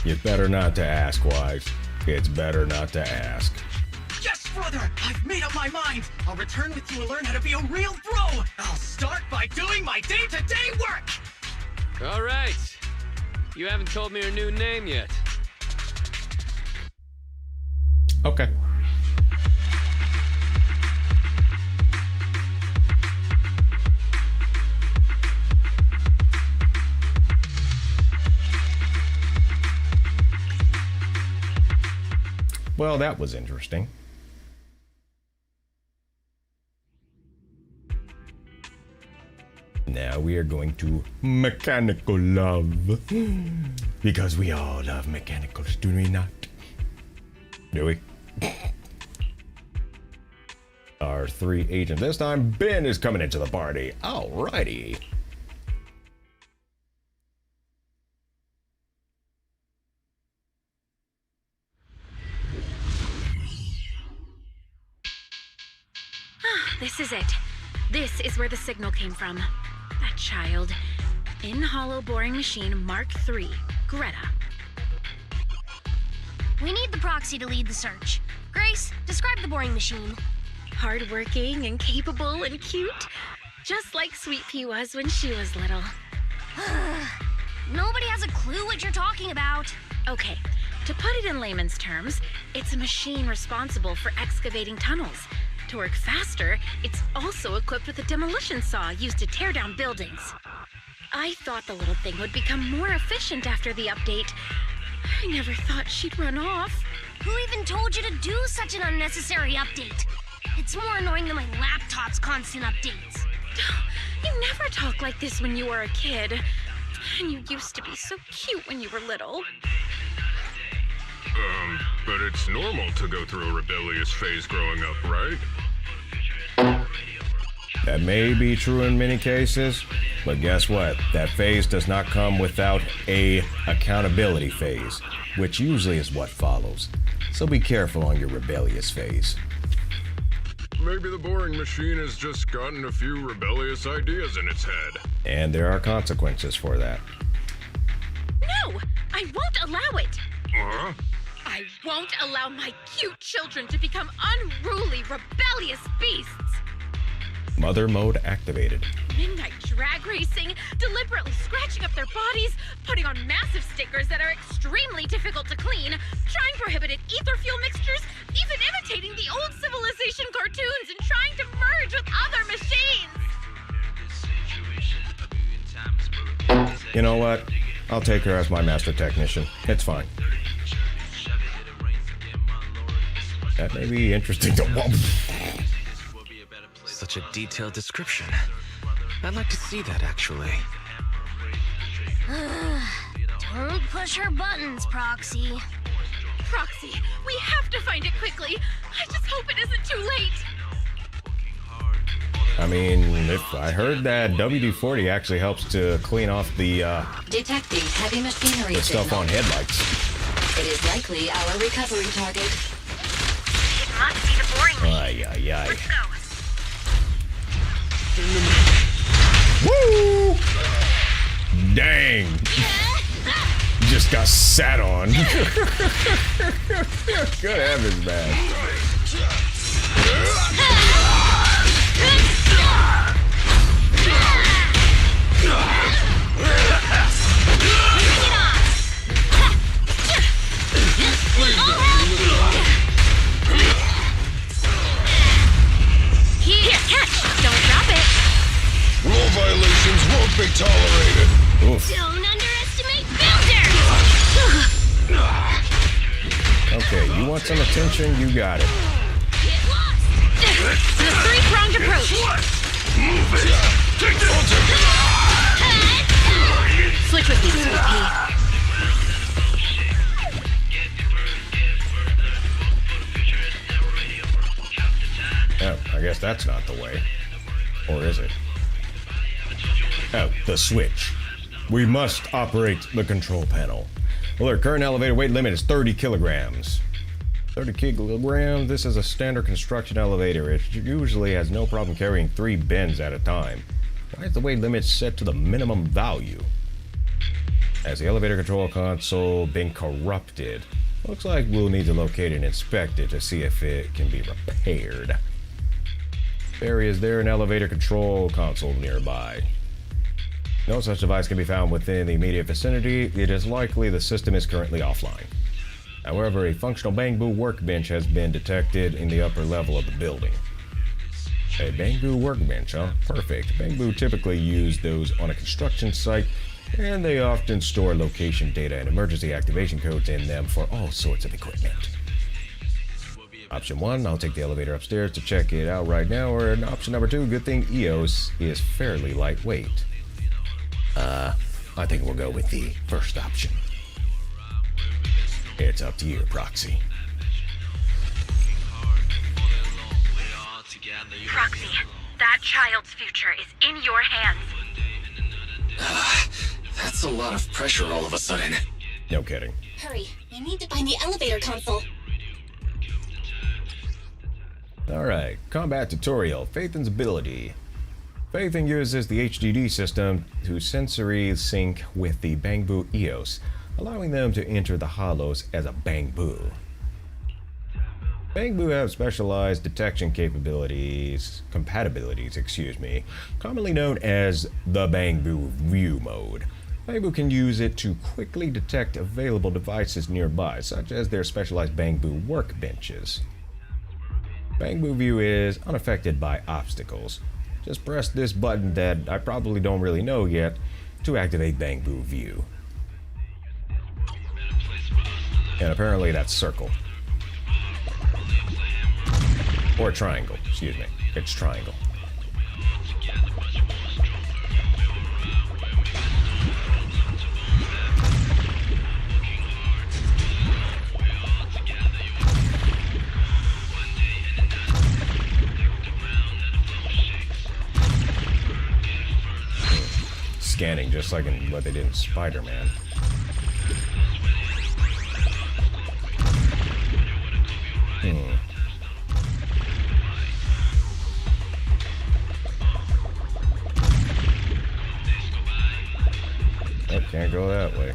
It's better not to ask, Wise. It's better not to ask. Yes, brother! I've made up my mind! I'll return with you and learn how to be a real bro! I'll start by doing my day-to-day work! All right. You haven't told me your new name yet. Okay. Well, that was interesting. Now we are going to mechanical love. Because we all love mechanicals, do we not? Do we? Our 3 agents. This time, Ben is coming into the party. Alrighty. This is it. This is where the signal came from. That child. In hollow boring machine Mark III. Greta. We need the proxy to lead the search. Grace, describe the boring machine. Hardworking and capable and cute. Just like Sweet Pea was when she was little. Nobody has a clue what you're talking about. Okay, to put it in layman's terms, it's a machine responsible for excavating tunnels. To work faster, it's also equipped with a demolition saw used to tear down buildings. I thought the little thing would become more efficient after the update. I never thought she'd run off. Who even told you to do such an unnecessary update? It's more annoying than my laptop's constant updates. You never talk like this when you were a kid. And you used to be so cute when you were little. But it's normal to go through a rebellious phase growing up, right? That may be true in many cases, but guess what? That phase does not come without a accountability phase, which usually is what follows. So be careful on your rebellious phase. Maybe the boring machine has just gotten a few rebellious ideas in its head. And there are consequences for that. No! I won't allow it! Huh? I won't allow my cute children to become unruly, rebellious beasts! Mother mode activated. Midnight drag racing, deliberately scratching up their bodies, putting on massive stickers that are extremely difficult to clean, trying prohibited ether fuel mixtures, even imitating the old Civilization cartoons and trying to merge with other machines! You know what? I'll take her as my master technician. It's fine. That may be interesting to watch. Such a detailed description. I'd like to see that, actually. Don't push her buttons, Proxy. Proxy, we have to find it quickly. I just hope it isn't too late. I mean, if I heard that WD-40 actually helps to clean off the Detecting heavy machinery stuff signal. on headlights. It is likely our recovery target. It must be the boring machine. Ay, ay, ay. Let's go. Woo! Dang! Just got sat on. Good heavens, man. Here, catch! Don't drop it! Rule violations won't be tolerated. Oof. Don't underestimate builders! Okay, you want some attention? You got it. Get lost! The three-pronged approach. Move it! Take this! Switch with me, sweet pea. Oh, I guess that's not the way. Or is it? Oh, the switch. We must operate the control panel. Well, our current elevator weight limit is 30 kilograms. 30 kilograms? This is a standard construction elevator. It usually has no problem carrying 3 bins at a time. Why is the weight limit set to the minimum value? Has the elevator control console been corrupted? Looks like we'll need to locate and inspect it to see if it can be repaired. Barry, is there an elevator control console nearby? No such device can be found within the immediate vicinity. It is likely the system is currently offline. However, a functional bamboo workbench has been detected in the upper level of the building. A bamboo workbench, huh? Perfect. Bamboo typically use those on a construction site, and they often store location data and emergency activation codes in them for all sorts of equipment. Option 1, I'll take the elevator upstairs to check it out right now, or option number 2, good thing EOS is fairly lightweight. I think we'll go with the first option. It's up to you, Proxy. Proxy, that child's future is in your hands. That's a lot of pressure all of a sudden. No kidding. Hurry, we need to find the elevator console. Alright, combat tutorial. Phaethon's ability. Phaethon uses the HDD system to sensory sync with the bamboo EOS, allowing them to enter the hollows as a bamboo. Bamboo have specialized detection compatibilities, commonly known as the bamboo view mode. Bamboo can use it to quickly detect available devices nearby, such as their specialized bamboo workbenches. Bamboo view is unaffected by obstacles. Just press this button that I probably don't really know yet to activate bamboo view. And apparently that's circle. Or triangle, excuse me. It's triangle. Scanning just like in what they did in Spider-Man. Oh, can't go that way.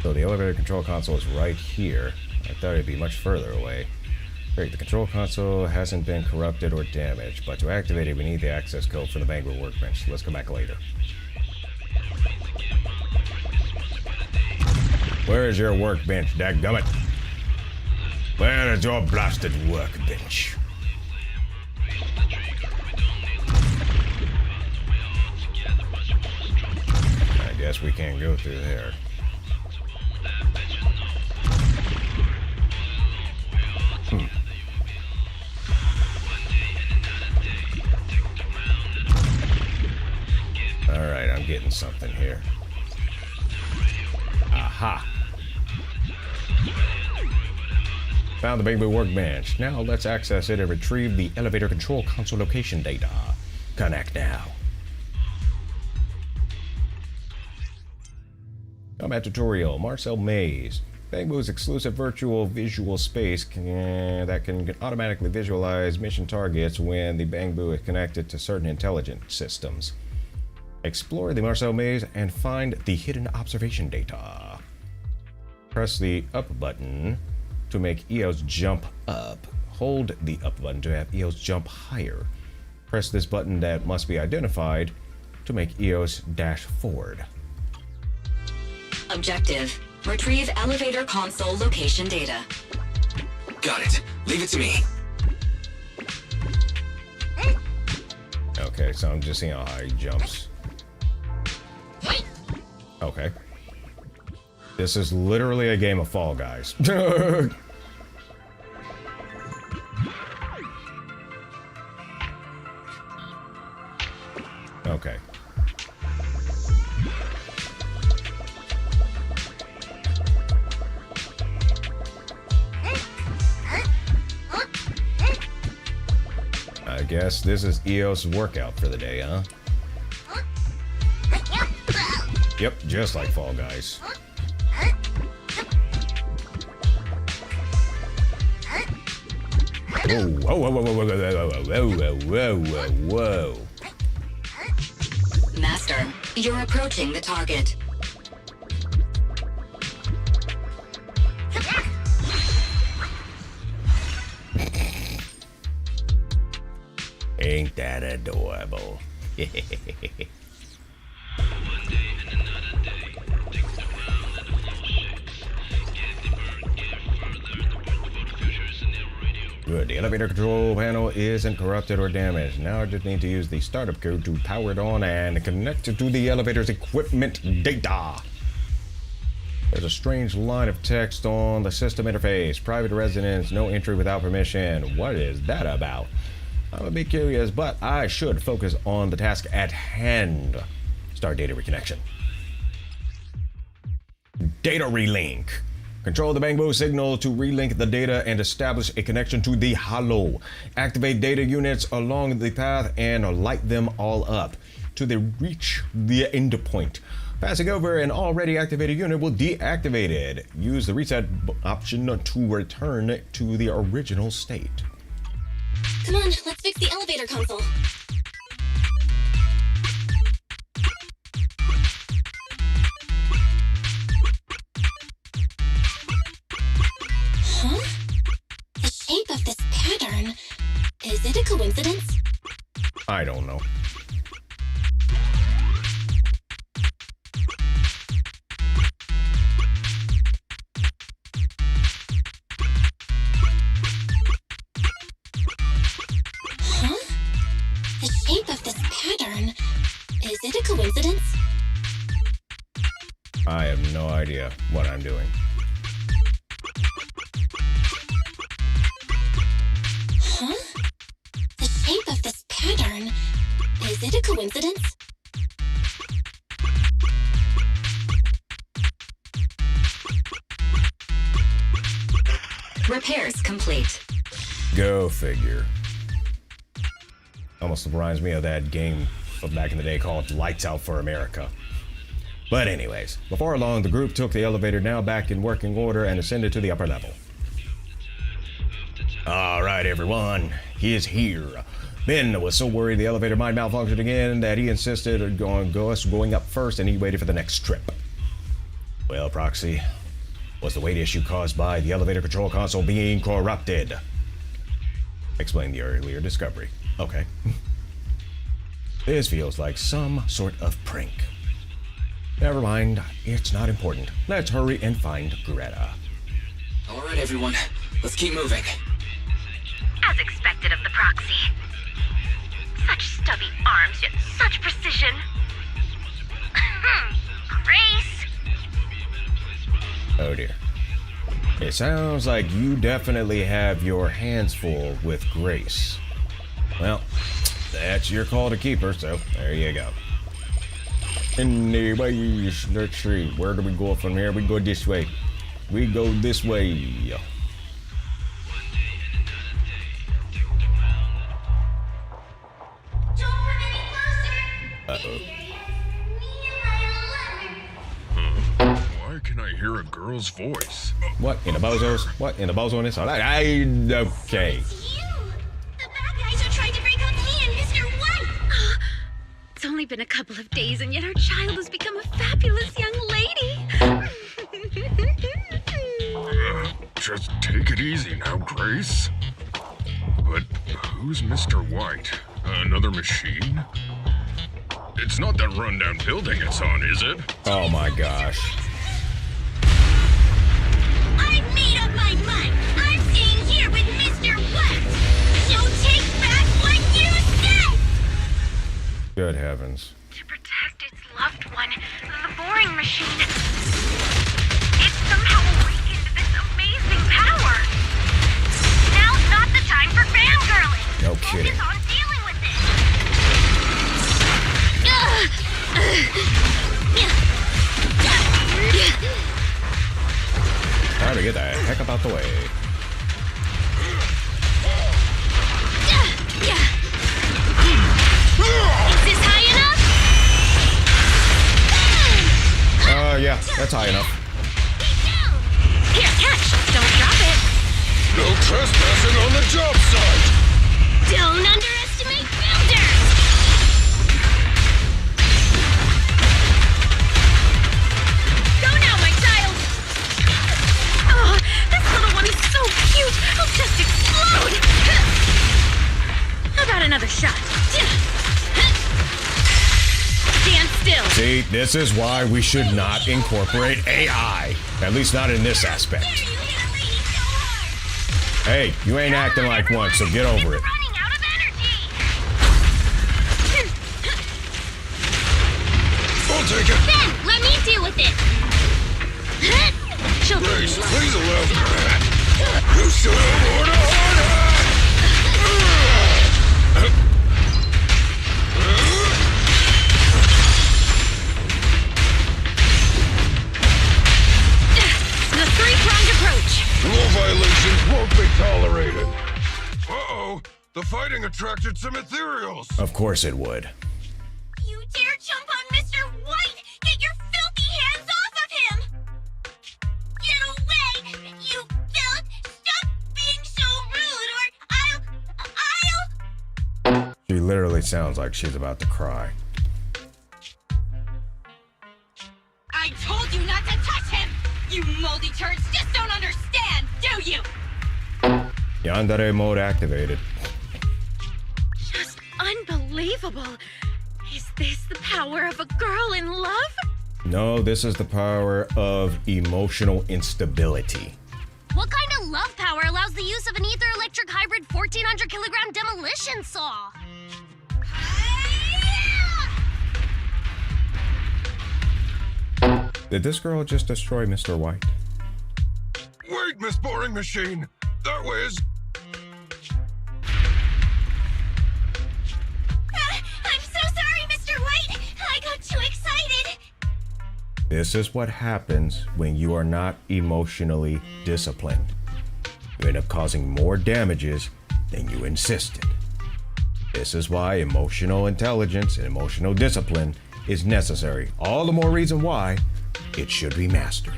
So the elevator control console is right here. I thought it'd be much further away. Great, the control console hasn't been corrupted or damaged, but to activate it, we need the access code for the bamboo workbench. Let's come back later. Where is your workbench, dadgummit? Where is your blasted workbench? I guess we can't go through there. Alright, I'm getting something here. Aha! Found the bamboo workbench. Now let's access it and retrieve the elevator control console location data. Connect now. Combat tutorial. Marcel Maze. Bamboo's exclusive virtual visual space that can automatically visualize mission targets when the bamboo is connected to certain intelligent systems. Explore the Marcel Maze and find the hidden observation data. Press the up button to make EOS jump up. Hold the up button to have EOS jump higher. Press this button that must be identified to make EOS dash forward. Objective: retrieve elevator console location data. Got it. Leave it to me. Okay, so I'm just seeing how high he jumps. Okay. This is literally a game of Fall Guys. Okay. I guess this is EOS workout for the day, huh? Yep, just like Fall Guys. Whoa, whoa, whoa, whoa, whoa, whoa, whoa, whoa, whoa. Master, you're approaching the target. Ain't that adorable? Good. The elevator control panel isn't corrupted or damaged. Now I just need to use the startup code to power it on and connect it to the elevator's equipment data. There's a strange line of text on the system interface. Private residence, no entry without permission. What is that about? I'm a bit curious, but I should focus on the task at hand. Start data reconnection. Data relink. Control the bang signal to relink the data and establish a connection to the hollow. Activate data units along the path and light them all up till they reach the endpoint. Passing over an already activated unit will deactivate it. Use the reset option to return to the original state. Come on, let's fix the elevator console. Huh? The shape of this pattern. Is it a coincidence? I don't know. Is it a coincidence? I have no idea what I'm doing. Huh? The shape of this pattern. Is it a coincidence? Repairs complete. Go figure. Almost reminds me of that game from back in the day called Lights Out for America. But anyways, before long, the group took the elevator now back in working order and ascended to the upper level. All right, everyone, he is here. Ben was so worried the elevator might malfunction again that he insisted on us going up first, and he waited for the next trip. Well, Proxy, was the weight issue caused by the elevator control console being corrupted? Explain the earlier discovery. Okay. This feels like some sort of prank. Never mind, it's not important. Let's hurry and find Greta. All right, everyone, let's keep moving. As expected of the Proxy. Such stubby arms, yet such precision. Grace! Oh dear. It sounds like you definitely have your hands full with Grace. Well, that's your call to keep her, so there you go. Anyways, let's see. Where do we go from here? We go this way. We go this way. Uh-oh. Why can I hear a girl's voice? What in the bozos? What in the bozoness? Okay. It's only been a couple of days, and yet our child has become a fabulous young lady. Just take it easy now, Grace. But who's Mr. White? Another machine? It's not that rundown building it's on, is it? Oh my gosh. I've made up my mind. I'm staying here with Mr. White. So take back what you said! Good heavens. To protect its loved one, the boring machine. It somehow awakened this amazing power. Now's not the time for fangirling. No kidding. Focus on dealing with it. back up out the way. Is this high enough? Yeah, that's high enough. Here, catch! Don't drop it! No trespassing on the job site! Don't underestimate builders! Go now, my child! Oh, this little one is so cute! I'll just explode! How about another shot? Stand still! See, this is why we should not incorporate AI. At least not in this aspect. You hit a lady so hard! Hey, you ain't acting like one, so get over it. Running out of energy! I'll take it! Ben, let me deal with it! She'll give Grace, you love. please allow me. You should have worn a hard hat! The three-pronged approach. Rule violations won't be tolerated. Uh-oh, the fighting attracted some ethereals. Of course it would. You dare jump on Mr. White! Get your filthy hands off of him! Get away! You filth! Stop being so rude or I'll... She literally sounds like she's about to cry. I told you not to touch him! You moldy turds just don't understand, do you? Yandere mode activated. Just unbelievable. Is this the power of a girl in love? No, this is the power of emotional instability. What kind of love power allows the use of an ether-electric hybrid 1,400 kilogram demolition saw? Did this girl just destroy Mr. White? Wait, Miss Boring Machine. That was... I'm so sorry, Mr. White! I got too excited! This is what happens when you are not emotionally disciplined. You end up causing more damages than you insisted. This is why emotional intelligence and emotional discipline is necessary. All the more reason why it should be mastered.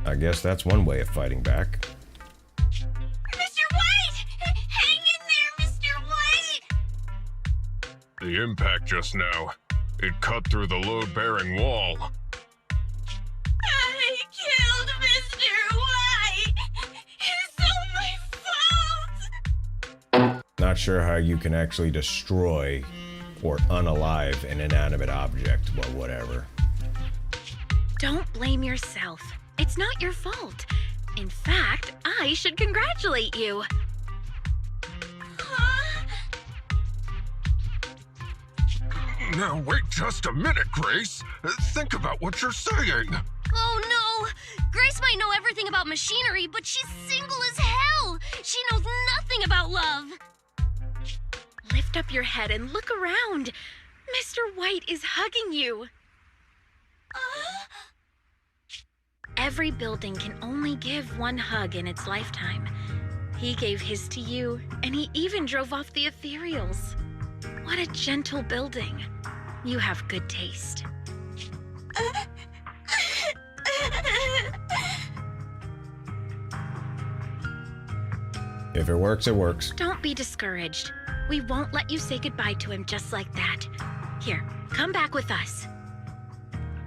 I guess that's one way of fighting back. Mr. White! Hang in there, Mr. White! The impact just now. It cut through the load-bearing wall. I killed Mr. White! It's all my fault! Not sure how you can actually destroy or unalive an inanimate object, but whatever. Don't blame yourself. It's not your fault. In fact, I should congratulate you. Now wait just a minute, Grace. Think about what you're saying. Oh no! Grace might know everything about machinery, but she's single as hell! She knows nothing about love! Lift up your head and look around. Mr. White is hugging you. Every building can only give one hug in its lifetime. He gave his to you, and he even drove off the ethereals. What a gentle building. You have good taste. If it works, it works. Don't be discouraged. We won't let you say goodbye to him just like that. Here, come back with us.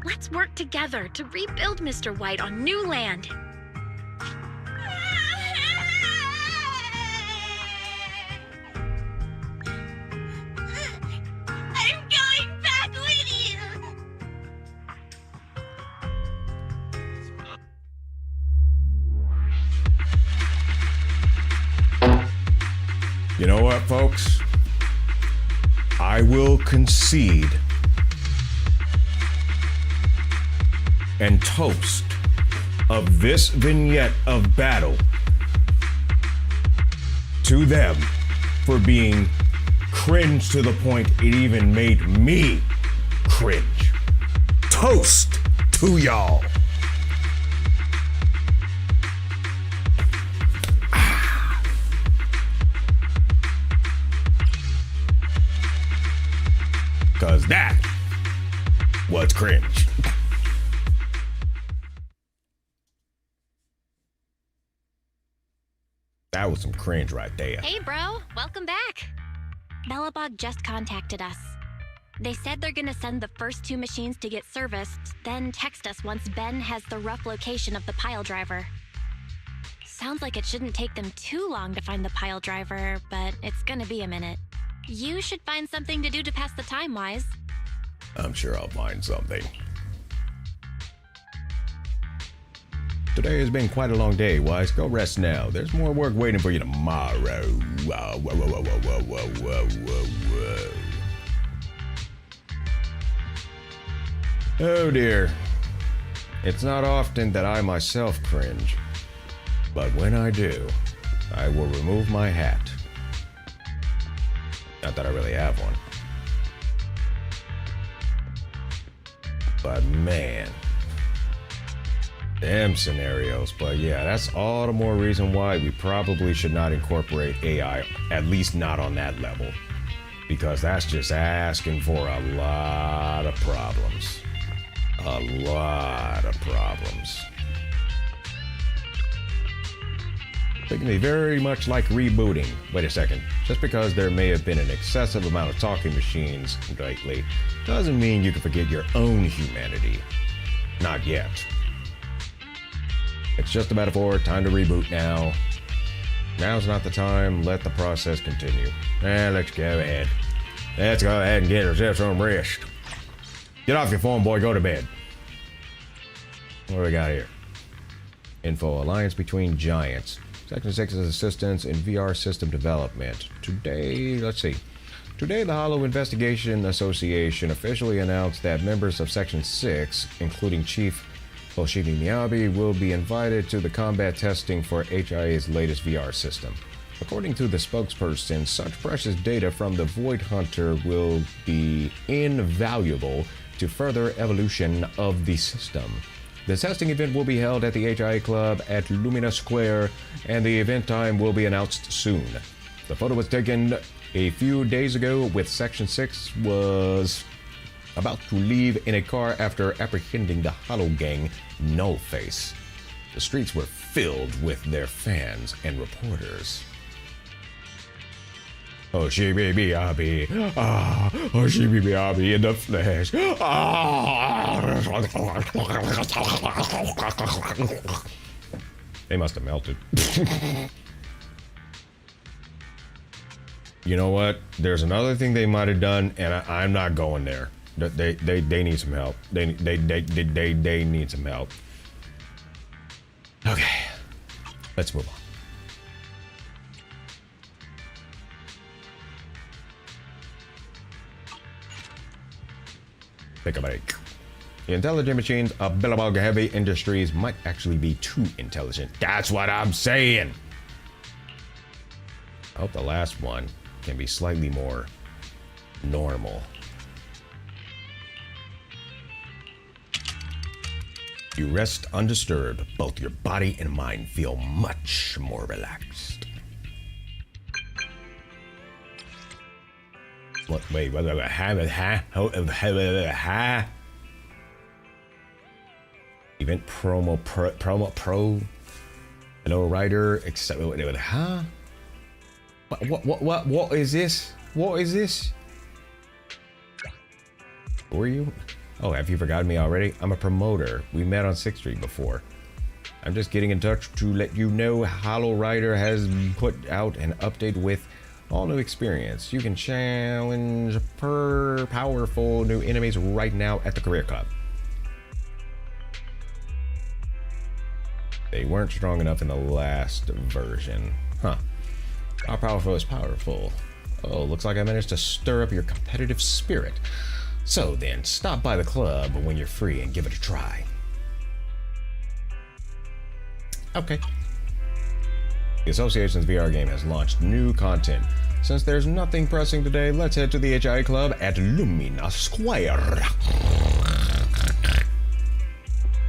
Let's work together to rebuild Mr. White on new land. I'm going back with you! You know what, folks? I will concede and toast of this vignette of battle to them for being cringe to the point it even made me cringe. Toast to y'all. Cause that was cringe. That was some cringe right there. Hey, bro. Welcome back. Belobog just contacted us. They said they're gonna send the first 2 machines to get serviced, then text us once Ben has the rough location of the pile driver. Sounds like it shouldn't take them too long to find the pile driver, but it's gonna be a minute. You should find something to do to pass the time, Wise. I'm sure I'll find something. Today has been quite a long day, Wise. Go rest now. There's more work waiting for you tomorrow. Whoa, whoa, whoa, whoa, whoa, whoa, whoa, whoa, whoa. Oh dear. It's not often that I myself cringe, but when I do, I will remove my hat. Not that I really have one. But man, them scenarios. But yeah, that's all the more reason why we probably should not incorporate AI, at least not on that level, because that's just asking for a lot of problems. A lot of problems. It can be very much like rebooting. Wait a second. Just because there may have been an excessive amount of talking machines lately doesn't mean you can forget your own humanity. Not yet. It's just a metaphor. Time to reboot now. Now's not the time. Let the process continue. Let's go ahead. Let's go ahead and get ourselves some rest. Get off your phone, boy. Go to bed. What do we got here? Info. Alliance between giants. Section 6's assistance in VR system development. Today, let's see. Today, the Hollow Investigation Association officially announced that members of Section 6, including Chief Hoshimi Miyabi, will be invited to the combat testing for HIA's latest VR system. According to the spokesperson, such precious data from the Void Hunter will be invaluable to further evolution of the system. The testing event will be held at the HIA Club at Lumina Square, and the event time will be announced soon. The photo was taken a few days ago with Section 6 was about to leave in a car after apprehending the Hollow Gang Nullface. The streets were filled with their fans and reporters. Hoshimi Miyabi, Hoshimi Miyabi in the flesh. They must have melted. You know what? There's another thing they might have done, and I'm not going there. They need some help. They need some help. Okay, let's move on. Take a break. The intelligent machines of Belobog Industries might actually be too intelligent. That's what I'm saying. I hope the last one can be slightly more normal. You rest undisturbed. Both your body and mind feel much more relaxed. What? Wait, what? Event promo pro. Hello, writer. Except huh? What is this? What is this? Who are you? Oh, have you forgotten me already? I'm a promoter. We met on 6th Street before. I'm just getting in touch to let you know Hollow Rider has put out an update with all new experience. You can challenge powerful new enemies right now at the Career Club. They weren't strong enough in the last version. Huh. How powerful is powerful? Oh, looks like I managed to stir up your competitive spirit. So then, stop by the club when you're free and give it a try. Okay. The association's VR game has launched new content. Since there's nothing pressing today, let's head to the HIA Club at Lumina Square.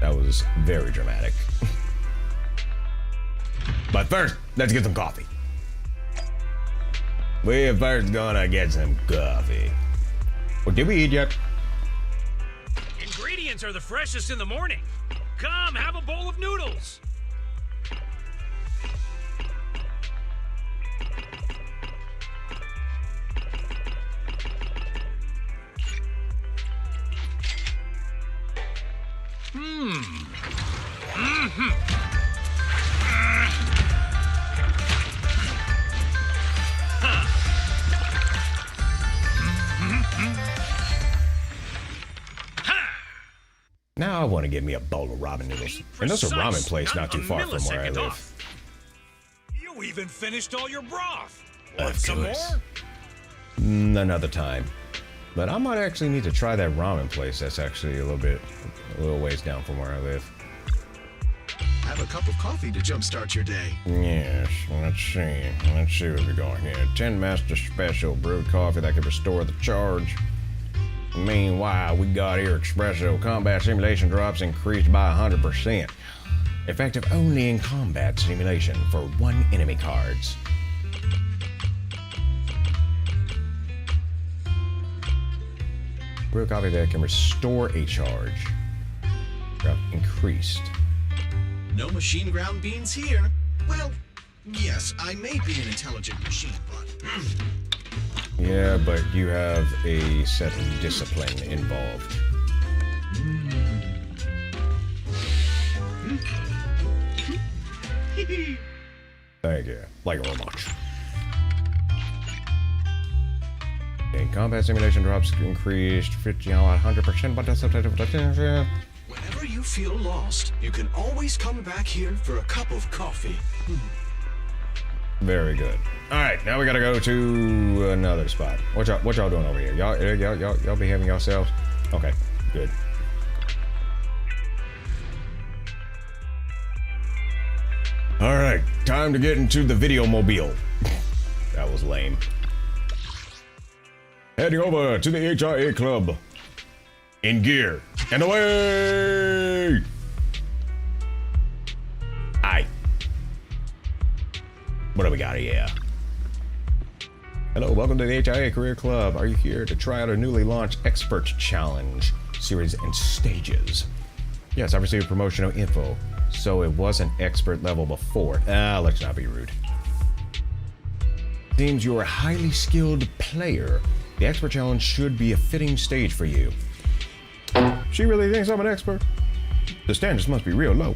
That was very dramatic. But first, let's get some coffee. We're first gonna get some coffee. What did we eat yet? Ingredients are the freshest in the morning. Come, have a bowl of noodles. Now I want to get me a bowl of ramen noodles. And there's a ramen place not too far from where I live. You even finished all your broth. Of Want some course. more? Another time. But I might actually need to try that ramen place that's actually a little ways down from where I live. Have a cup of coffee to jumpstart your day. Yes, let's see. Let's see what we got here. 10 Master Special brewed coffee that can restore the charge. Meanwhile, we got here espresso combat simulation drops increased by 100%. Effective only in combat simulation for 1 enemy cards. Brew coffee that can restore a charge. Drop increased. No machine ground beans here. Well, yes, I may be an intelligent machine, but... Yeah, but you have a set of discipline involved. Thank you. Like very much. Okay, combat simulation drops increased 100%, but that's Whenever you feel lost, you can always come back here for a cup of coffee. very good. All right, now we gotta go to another spot. What y'all doing over here? Y'all behaving yourselves? Okay, good. All right, time to get into the video mobile. That was lame. Heading over to the HIA Club. In gear and away! Aye. What do we got here? Hello, welcome to the HIA Career Club. Are you here to try out a newly launched Expert Challenge series and stages? Yes, I received promotional info, so it wasn't expert level before. Let's not be rude. Seems you're a highly skilled player. The Expert Challenge should be a fitting stage for you. She really thinks I'm an expert? The standards must be real low.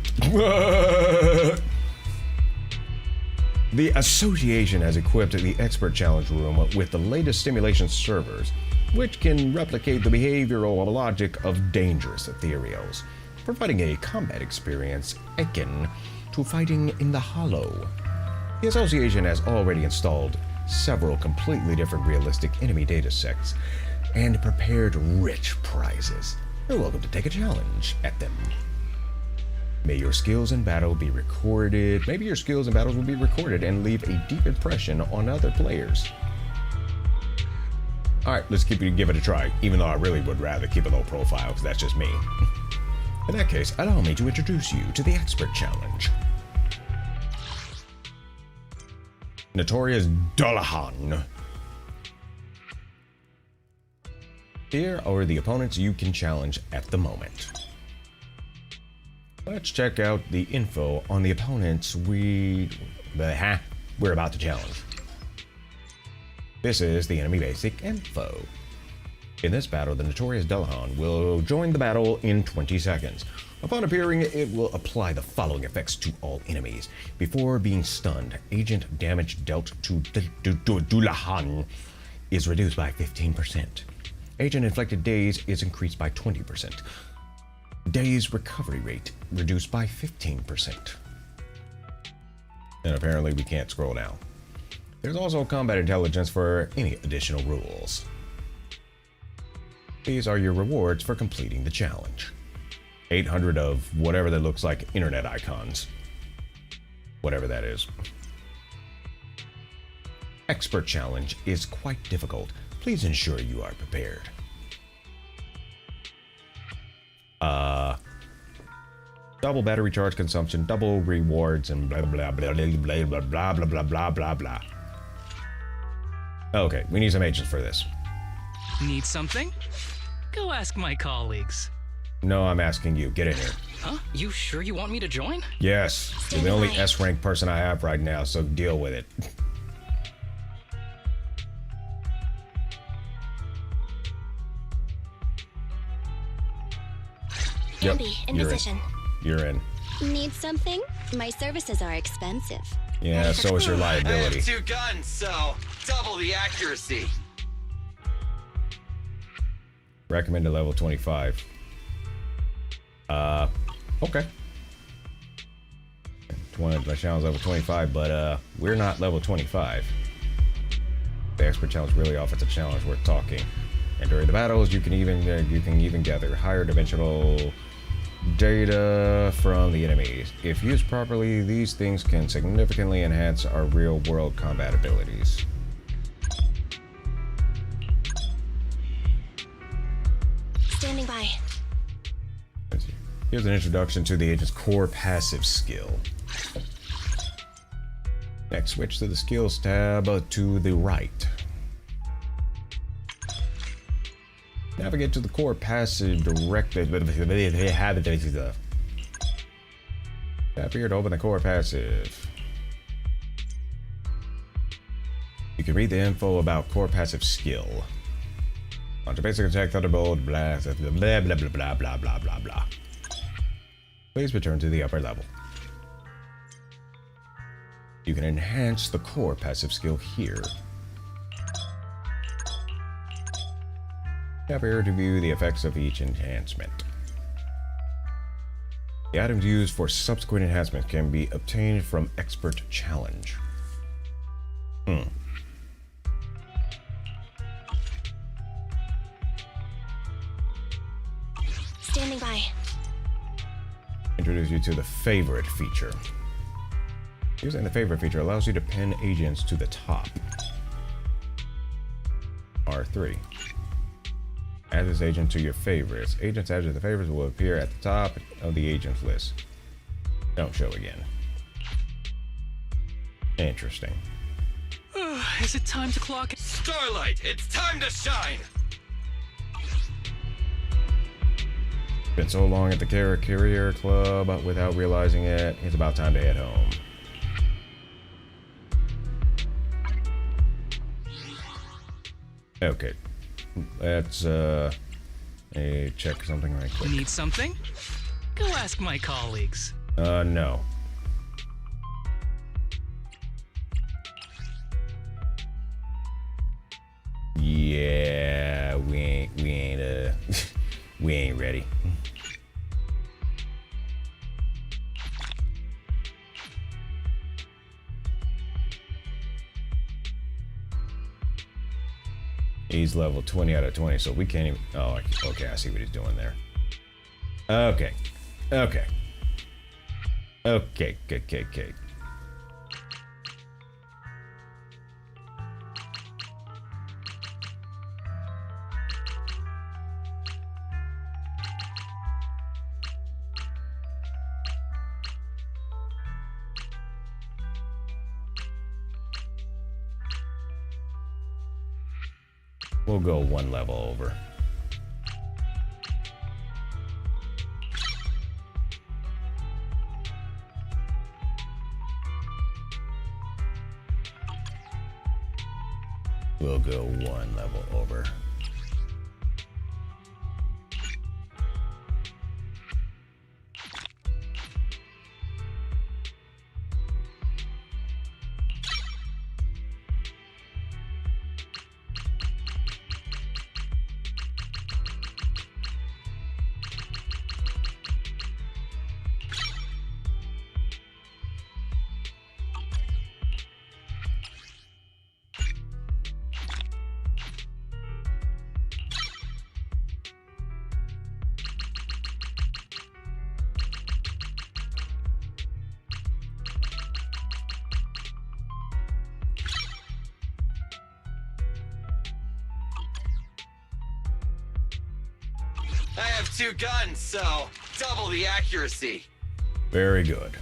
The association has equipped the Expert Challenge room with the latest simulation servers, which can replicate the behavioral logic of dangerous ethereals, providing a combat experience akin to fighting in the Hollow. The association has already installed several completely different realistic enemy datasets and prepared rich prizes. You're welcome to take a challenge at them. May your skills in battle be recorded. Maybe your skills in battles will be recorded and leave a deep impression on other players. All right, let's give it a try, even though I really would rather keep a low profile, because that's just me. In that case, allow me to introduce you to the Expert Challenge. Notorious Dullahan. Here are the opponents you can challenge at the moment. Let's check out the info on the opponents we're about to challenge. This is the enemy basic info. In this battle, the Notorious Dullahan will join the battle in 20 seconds. Upon appearing, it will apply the following effects to all enemies. Before being stunned, agent damage dealt to Dullahan is reduced by 15%. Agent inflicted days is increased by 20%. Days recovery rate reduced by 15%. And apparently we can't scroll down. There's also combat intelligence for any additional rules. These are your rewards for completing the challenge. 800 of whatever that looks like internet icons. Whatever that is. Expert challenge is quite difficult. Please ensure you are prepared. Double battery charge consumption, double rewards, and blah blah blah blah blah blah blah blah blah blah blah blah. Okay, we need some agents for this. Need something? Go ask my colleagues. No, I'm asking you. Get in here. Huh? You sure you want me to join? Yes. You're the only S-rank person I have right now, so deal with it. Andy, in position. You're in. Need something? My services are expensive. Yeah, so is your I liability. have 2 guns, so double the accuracy. Recommended level 25. Okay. My challenge level 25, but we're not level 25. The expert challenge really offers a challenge worth talking. And during the battles, you can even gather higher dimensional data from the enemies. If used properly, these things can significantly enhance our real-world combat abilities. Standing by. Here's an introduction to the agent's core passive skill. Next, switch to the skills tab to the right. Navigate to the core passive directly. Tap here to open the core passive. You can read the info about core passive skill. Launch a basic attack, thunderbolt, blah blah blah blah blah blah blah blah blah. Please return to the upper level. You can enhance the core passive skill here. Tap here to view the effects of each enhancement. The items used for subsequent enhancements can be obtained from Expert Challenge. Standing by. Introduce you to the favorite feature. Using the favorite feature allows you to pin agents to the top. R3. Add this agent to your favorites. Agents added to the favorites will appear at the top of the agents list. Don't show again. Interesting. Is it time to clock it? Starlight, it's time to shine! Been so long at the Career Club without realizing it. It's about time to head home. Okay. Let's check something right quick. Need something? Go ask my colleagues. No. Yeah, we ain't we ain't ready. He's level 20 out of 20, so we can't even... Oh, okay, I see what he's doing there. Okay. Okay. Okay. We'll go one level over. We'll go one level over. I have 2 guns, so double the accuracy. Very good.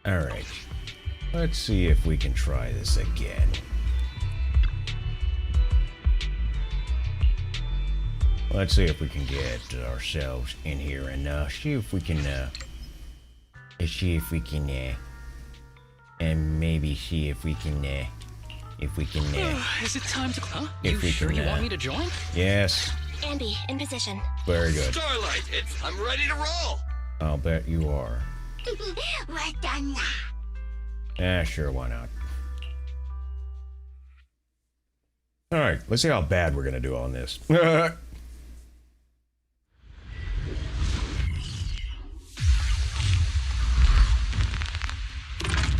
Alright. Let's see if we can try this again. Let's see if we can get ourselves in here and see if we can and maybe see if we can Is it time to... Huh? If we sure can, you want me to join? Yes. Andy, in position. Very good. Starlight, I'm ready to roll. I'll bet you are. We're done now. Sure, why not? Alright, let's see how bad we're gonna do on this.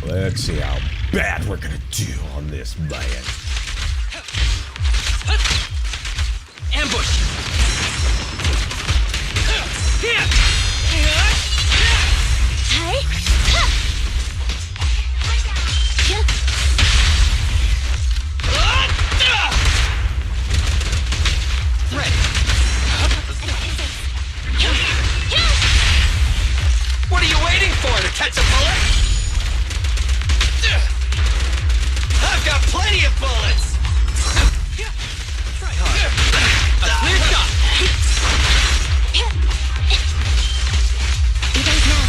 Let's see how bad we're gonna do on this, man. Ambush! Here! What are you waiting for, to catch a bullet? I've got plenty of bullets! Try hard. A clear shot! You guys know.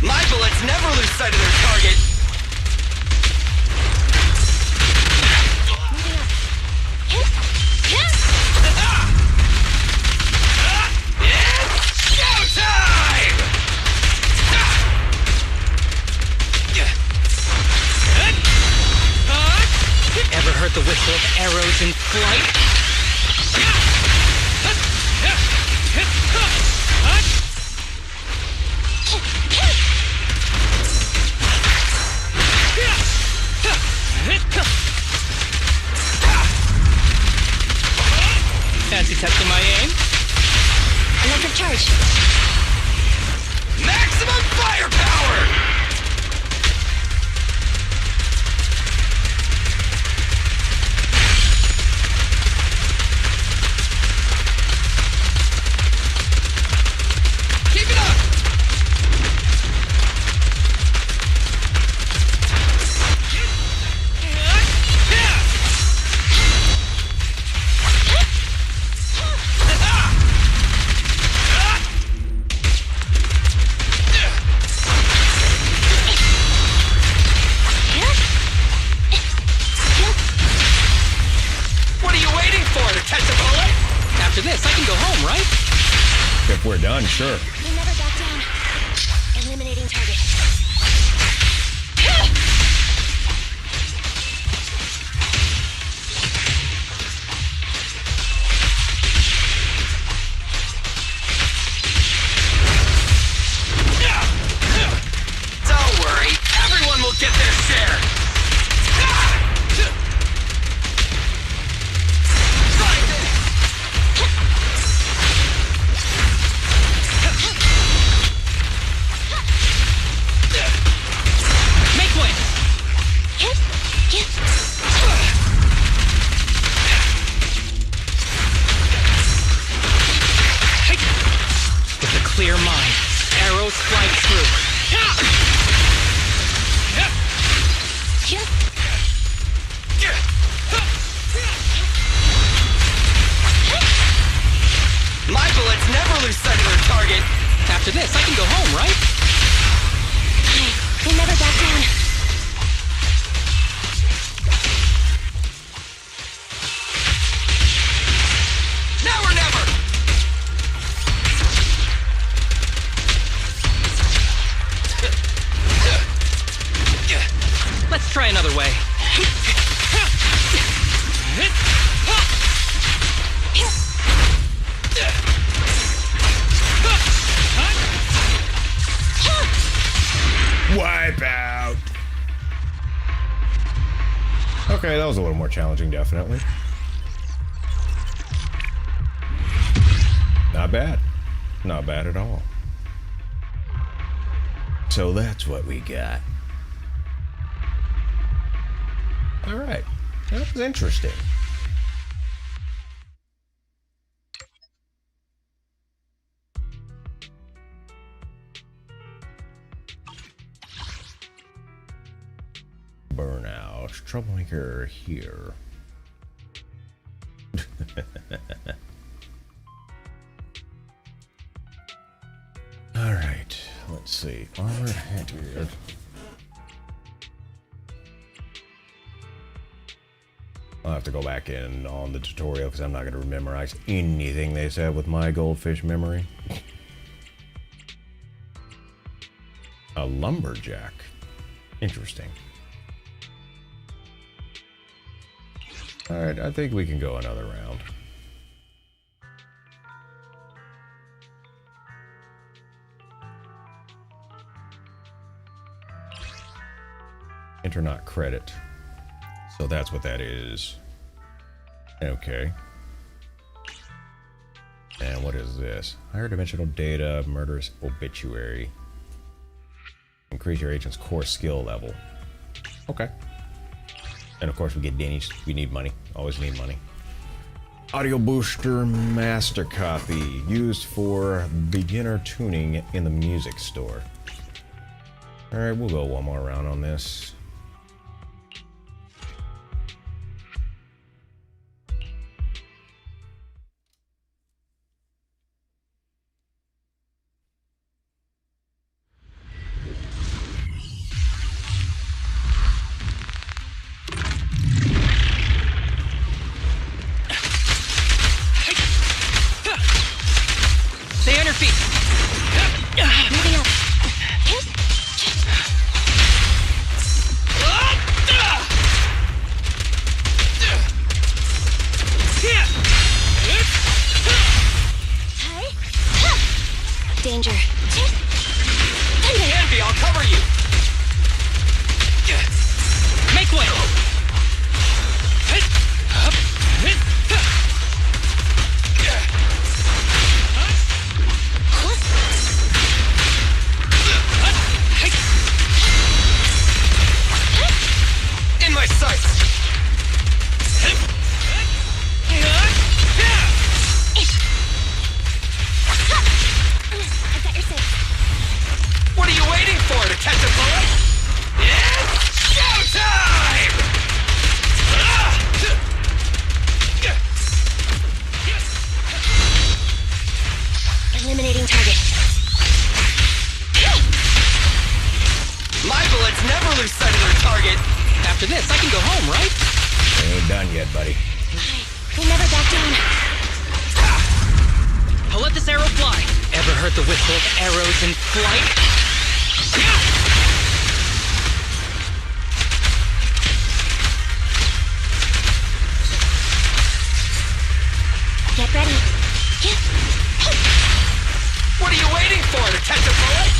My bullets never lose sight of their target! It's showtime! Ever heard the whistle of arrows in flight? Fancy testing my aim? Electric charge. Maximum firepower! Keep it up! What are you waiting for, to catch a bullet? After this, I can go home, right? If we're done, sure. We never back down. Eliminating target. Don't worry, everyone will get their share. Make way! With a clear mind, arrows fly true. My bullets never lose sight of their target. After this, I can go home, right? We never back down. Now or never! Let's try another way. Wipe out. Okay, that was a little more challenging, definitely. Not bad. Not bad at all. So that's what we got. All right. That was interesting. Burnout. Troublemaker here. Alright, let's see. Armored headgear. I'll have to go back in on the tutorial because I'm not going to memorize anything they said with my goldfish memory. A lumberjack. Interesting. Alright, I think we can go another round. Enter not credit. So that's what that is. Okay. And what is this? Higher dimensional data, murderous obituary. Increase your agent's core skill level. Okay. And of course we get Denny's. We need money. Always need money. Audio booster master copy. Used for beginner tuning in the music store. Alright, we'll go one more round on this. Stay on your feet. Moving up. Danger. Envy, I'll cover you. Make way. In my sights. I've got your six. What are you waiting for, to catch a bullet? It's showtime! Eliminating target. My bullets never lose sight of their target. After this, I can go home, right? Ain't done yet, buddy. We never back down. I'll let this arrow fly. Ever heard the whistle of arrows in flight? Get ready. What are you waiting for, to catch a bullet?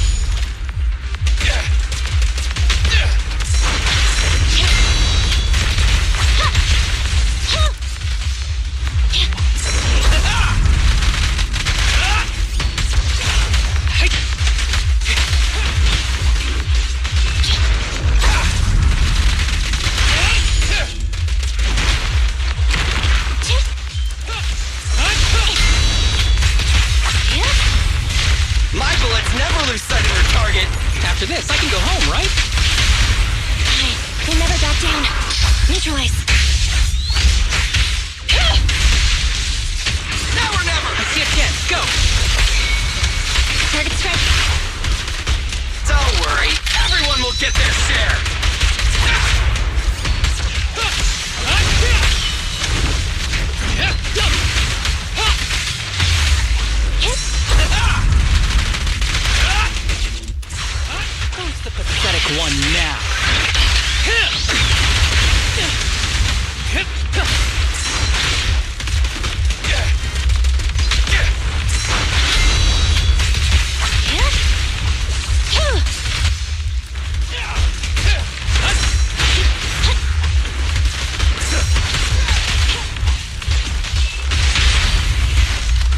My bullets never lose sight of their target. After this, I can go home, right? We never back down. Neutralize. Now or never! I see a chance. Go! Target strike. Don't worry, everyone will get their share. Who's the pathetic one now?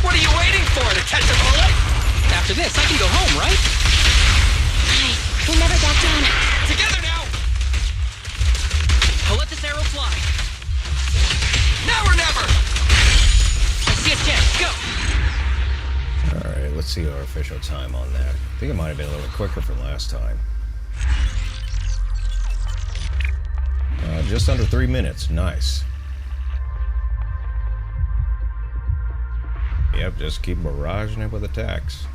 What are you waiting for, to catch a bullet? After this, I can go home, right? We never back down. Together now! I'll let this arrow fly. Now or never! I see a chance. Go! Alright, let's see our official time on that. I think it might have been a little quicker from last time. just under 3 minutes. Nice. Yep, just keep barraging it with attacks.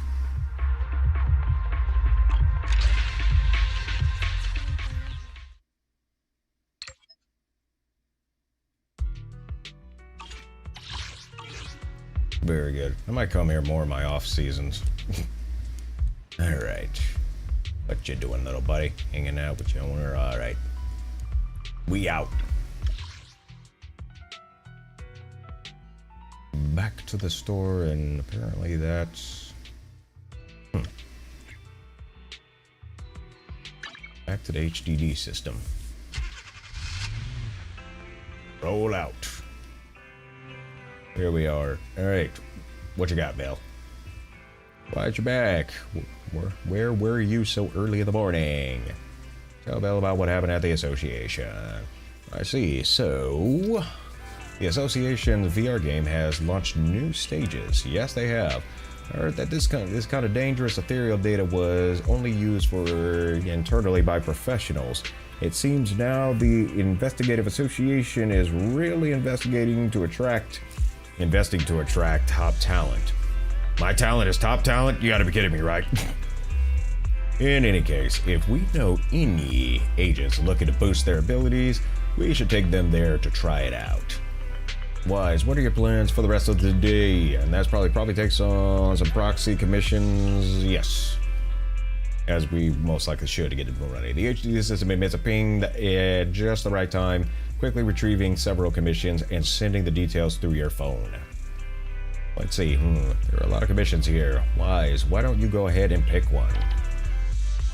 Very good. I might come here more in my off seasons. Alright. What you doing, little buddy? Hanging out with you? Alright. We out. Back to the store, and apparently that's... Back to the HDD system. Roll out. Here we are. Alright. What you got, Bill? Why'd you back? Where were you so early in the morning? Tell Bell about what happened at the association. I see. So... The association's VR game has launched new stages. Yes, they have. I heard that this kind of dangerous ethereal data was only used for internally by professionals. It seems now the investigative association is really investing to attract top talent. My talent is top talent? You gotta be kidding me, right? In any case, if we know any agents looking to boost their abilities, we should take them there to try it out. Wise, what are your plans for the rest of the day? And that's probably takes on some proxy commissions. Yes. As we most likely should to get it running. The HD system emits a ping at just the right time, quickly retrieving several commissions and sending the details through your phone. Let's see, there are a lot of commissions here. Wise, why don't you go ahead and pick one?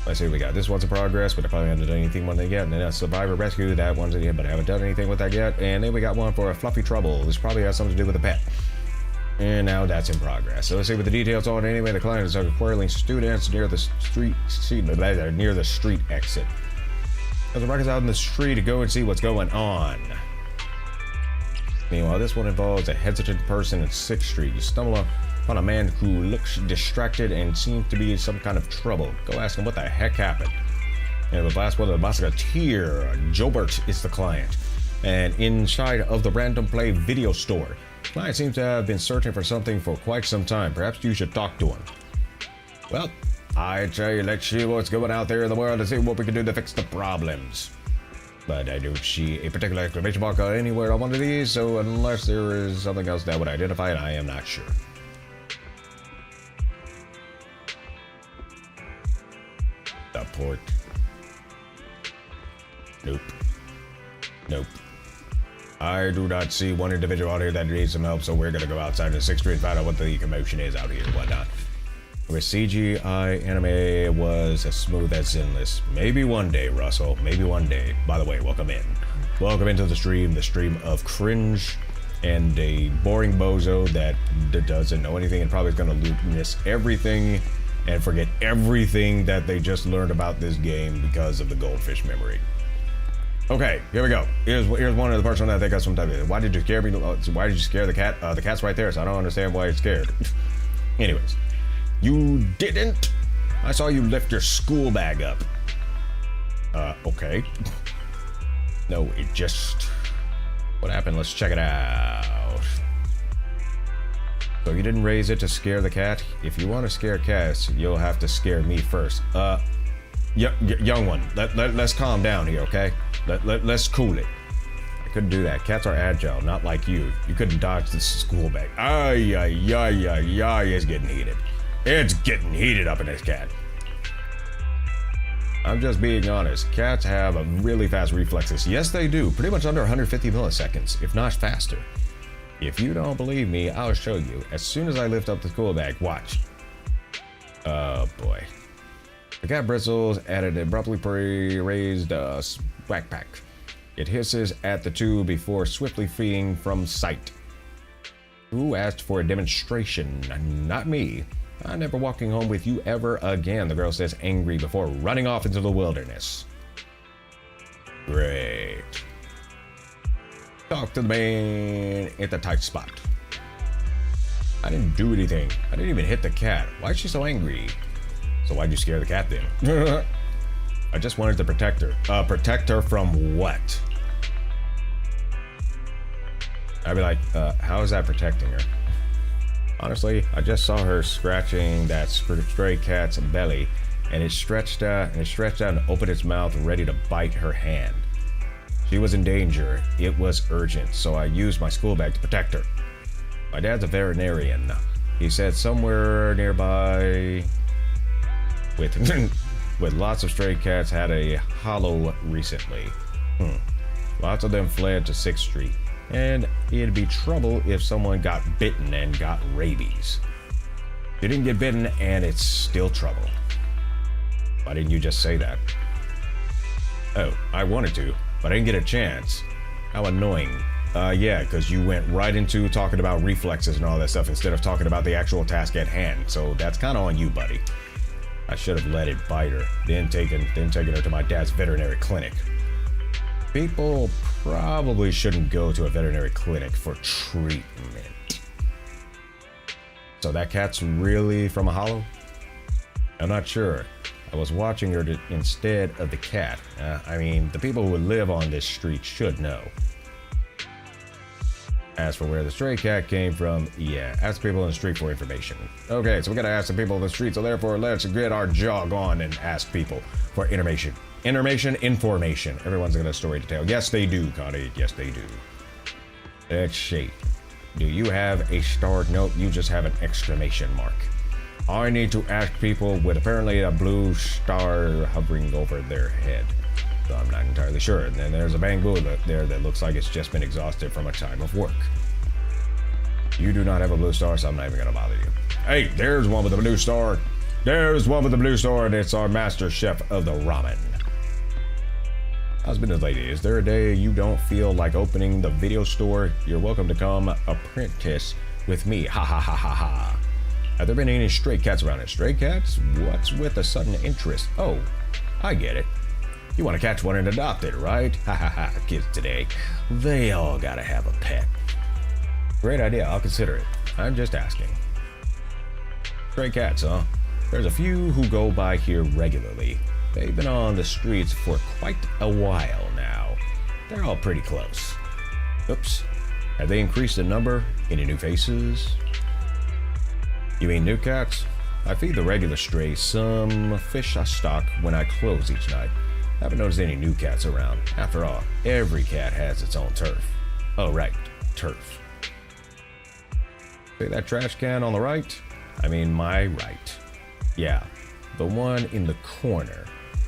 Let's see what we got. This one's in progress, but I probably haven't done anything with it yet. And then a survivor rescue, that one's in here, but I haven't done anything with that yet. And then we got one for a fluffy trouble. This probably has something to do with the pet. And now that's in progress. So let's see what the details are. Anyway, the client is quarreling students near the street exit. As the rocket's out in the street to go and see what's going on. Meanwhile, this one involves a hesitant person in 6th Street. You stumble upon a man who looks distracted and seems to be in some kind of trouble. Go ask him what the heck happened. And the last one, the Musketeer. Jobert is the client. And inside of the Random Play video store. The client seems to have been searching for something for quite some time. Perhaps you should talk to him. Well, I tell you, let's see what's going out there in the world and see what we can do to fix the problems. But I don't see a particular exclamation mark anywhere on one of these, so unless there is something else that would identify it, I am not sure. The port. Nope. Nope. I do not see one individual out here that needs some help, so we're gonna go outside to 6th Street and find out what the commotion is out here and whatnot. Where CGI anime was as smooth as Zenless. Maybe one day, Russell. Maybe one day. By the way, welcome in. Welcome into the stream of cringe and a boring bozo that doesn't know anything and probably is going to miss everything and forget everything that they just learned about this game because of the goldfish memory. Okay, here we go. Here's one of the person that I think I sometimes. Why did you scare me? Why did you scare the cat? The cat's right there, so I don't understand why you're scared. Anyways. You didn't? I saw you lift your school bag up. Okay. No, it just... What happened? Let's check it out. So you didn't raise it to scare the cat? If you want to scare cats, you'll have to scare me first. Young one, let's calm down here, okay? Let's cool it. I couldn't do that. Cats are agile, not like you. You couldn't dodge this school bag. It's getting heated. It's getting heated up in this cat. I'm just being honest. Cats have a really fast reflexes. Yes, they do. Pretty much under 150 milliseconds, if not faster. If you don't believe me, I'll show you. As soon as I lift up the school bag, watch. Oh, boy. The cat bristles at an abruptly raised backpack. It hisses at the two before swiftly fleeing from sight. Who asked for a demonstration? Not me. I'm never walking home with you ever again, the girl says, angry before running off into the wilderness. Great. Talk to the man at the tight spot. I didn't do anything. I didn't even hit the cat. Why is she so angry? So why'd you scare the cat then? I just wanted to protect her. Protect her from what? I'd be like, how is that protecting her? Honestly, I just saw her scratching that stray cat's belly, and it stretched out and opened its mouth, ready to bite her hand. She was in danger. It was urgent, so I used my school bag to protect her. My dad's a veterinarian. He said somewhere nearby with lots of stray cats had a hollow recently. Lots of them fled to 6th Street, and it'd be trouble if someone got bitten and got rabies. They didn't get bitten, and it's still trouble. Why didn't you just say that? Oh, I wanted to, but I didn't get a chance. How annoying. Yeah, because you went right into talking about reflexes and all that stuff instead of talking about the actual task at hand. So that's kind of on you, buddy. I should have let it bite her, then taken her to my dad's veterinary clinic. People probably shouldn't go to a veterinary clinic for treatment. So that cat's really from a hollow? I'm not sure. I was watching her instead of the cat. I mean, the people who live on this street should know. As for where the stray cat came from, yeah, ask people in the street for information. Okay, so we gotta ask the people in the street, so therefore let's get our jog on and ask people for information. Information. Everyone's got a story to tell. Yes, they do, Connie. Yes, they do. Let's see. Do you have a starred note? You just have an exclamation mark. I need to ask people with apparently a blue star hovering over their head. So I'm not entirely sure. And then there's a bamboo there that looks like it's just been exhausted from a time of work. You do not have a blue star, so I'm not even gonna bother you. Hey, there's one with a blue star. There's one with a blue star, and it's our master chef of the ramen. Husband and lady, is there a day you don't feel like opening the video store? You're welcome to come apprentice with me. Ha ha ha ha ha. Have there been any stray cats around here? Stray cats? What's with the sudden interest? Oh, I get it. You want to catch one and adopt it, right? Ha ha ha. Kids today, they all gotta have a pet. Great idea. I'll consider it. I'm just asking. Stray cats, huh? There's a few who go by here regularly. They've been on the streets for quite a while now. They're all pretty close. Oops. Have they increased in number? Any new faces? You mean new cats? I feed the regular strays some fish stock when I close each night. Haven't noticed any new cats around. After all, every cat has its own turf. Oh, right. Turf. See that trash can on the right? I mean my right. Yeah, the one in the corner.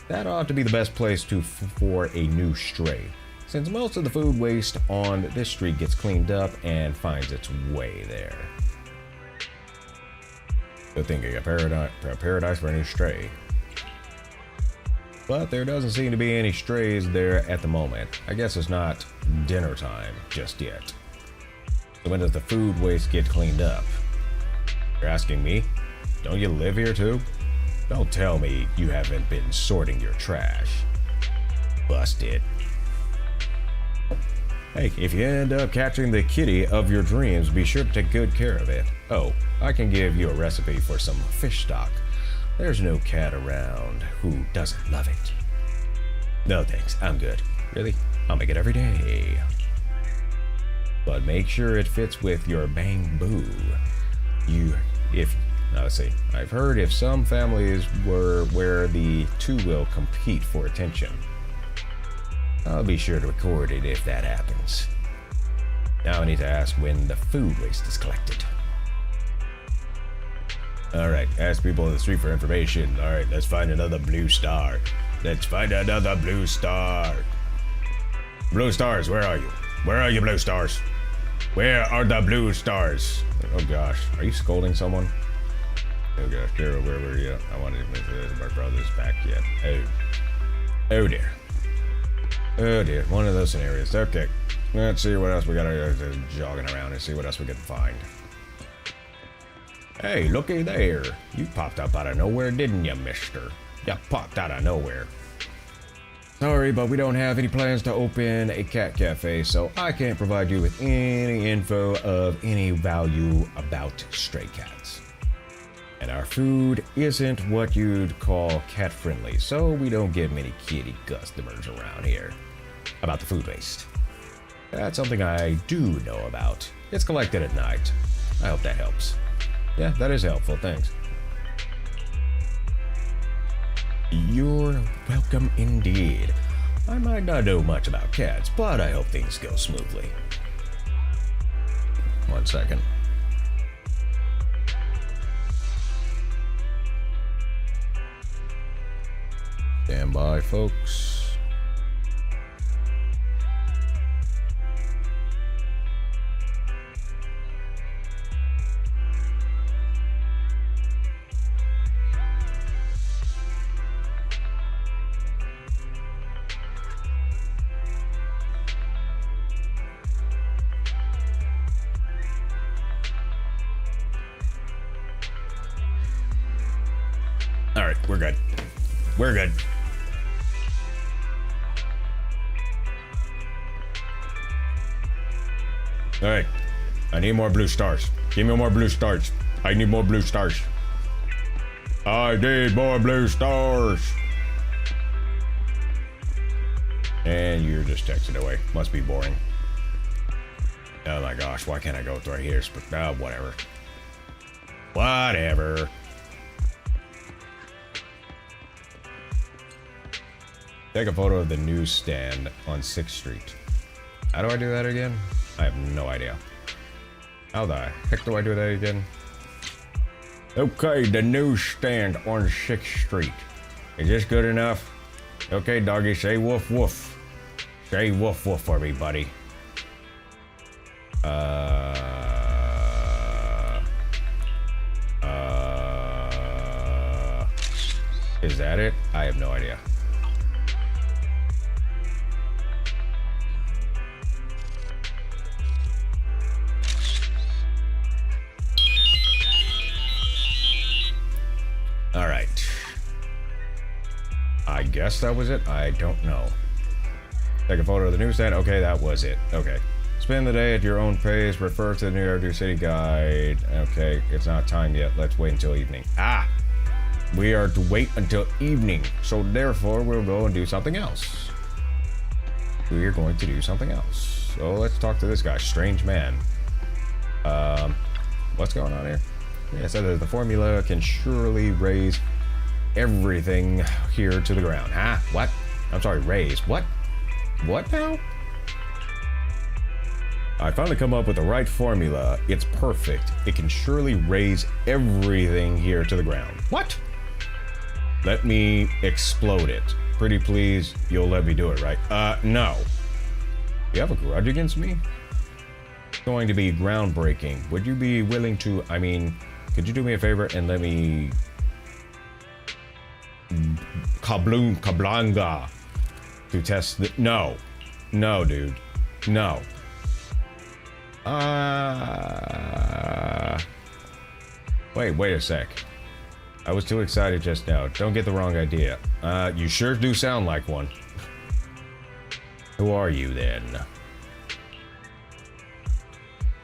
That ought to be the best place for a new stray, since most of the food waste on this street gets cleaned up and finds its way there. Good thinking, a paradise for a new stray. But there doesn't seem to be any strays there at the moment. I guess it's not dinner time just yet. So when does the food waste get cleaned up? You're asking me? Don't you live here too? Don't tell me you haven't been sorting your trash. Busted. Hey, if you end up catching the kitty of your dreams, be sure to take good care of it. Oh, I can give you a recipe for some fish stock. There's no cat around who doesn't love it. No thanks, I'm good. Really? I'll make it every day. But make sure it fits with your bamboo. Let's see. I've heard if some families were where the two will compete for attention. I'll be sure to record it if that happens. Now I need to ask when the food waste is collected. Alright, ask people in the street for information. Alright, let's find another blue star. Let's find another blue star. Blue stars, where are you? Where are you, blue stars? Where are the blue stars? Oh gosh, are you scolding someone? Oh gosh, Carol, where were you? I wanted to make sure my brother's back yet. Oh dear. Oh dear, one of those scenarios. Okay, let's see what else we got jogging around and see what else we can find. Hey, looky there. You popped up out of nowhere, didn't you, mister? You popped out of nowhere. Sorry, but we don't have any plans to open a cat cafe, so I can't provide you with any info of any value about stray cats. And our food isn't what you'd call cat-friendly, so we don't get many kitty customers around here. About the food waste. That's something I do know about. It's collected at night. I hope that helps. Yeah, that is helpful, thanks. You're welcome indeed. I might not know much about cats, but I hope things go smoothly. 1 second. Stand by, folks. All right, we're good. We're good. All right, I need more blue stars. Give me more blue stars. I need more blue stars. I need more blue stars. And you're just texting away. Must be boring. Oh my gosh, why can't I go right here? Whatever. Whatever. Take a photo of the newsstand on 6th Street. How do I do that again? I have no idea. How the heck do I do that again? Okay, the newsstand on 6th Street. Is this good enough? Okay, doggy, say woof woof. Say woof woof for me, buddy. Is that it? I have no idea. All right. I guess that was it. I don't know. Take a photo of the newsstand. Okay, that was it. Okay. Spend the day at your own pace. Refer to the New York City Guide. Okay, it's not time yet. Let's wait until evening. Ah! We are to wait until evening. So therefore, we'll go and do something else. We are going to do something else. So let's talk to this guy. Strange man. What's going on here? Yeah, it said that the formula can surely raise everything here to the ground. Huh? What? I'm sorry, raise. What? What now? I finally come up with the right formula. It's perfect. It can surely raise everything here to the ground. What? Let me explode it. Pretty please, you'll let me do it, right? No. You have a grudge against me? It's going to be groundbreaking. Would you be willing to, could you do me a favor and let me kablanga to test the no dude, no. Wait a sec. I was too excited just now. Don't get the wrong idea. You sure do sound like one. Who are you then?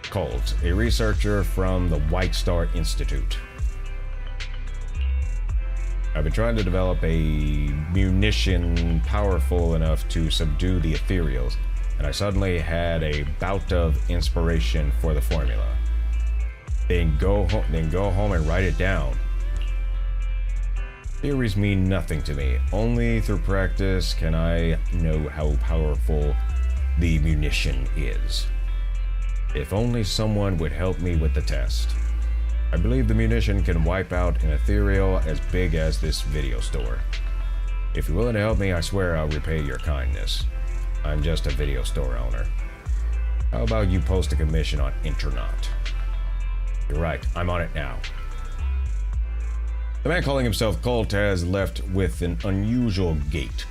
Colt, a researcher from the White Star Institute. I've been trying to develop a munition powerful enough to subdue the ethereals, and I suddenly had a bout of inspiration for the formula. Then go home and write it down. Theories mean nothing to me. Only through practice can I know how powerful the munition is. If only someone would help me with the test. I believe the munition can wipe out an ethereal as big as this video store. If you're willing to help me, I swear I'll repay your kindness. I'm just a video store owner. How about you post a commission on Internet? You're right, I'm on it now. The man calling himself Colt has left with an unusual gait.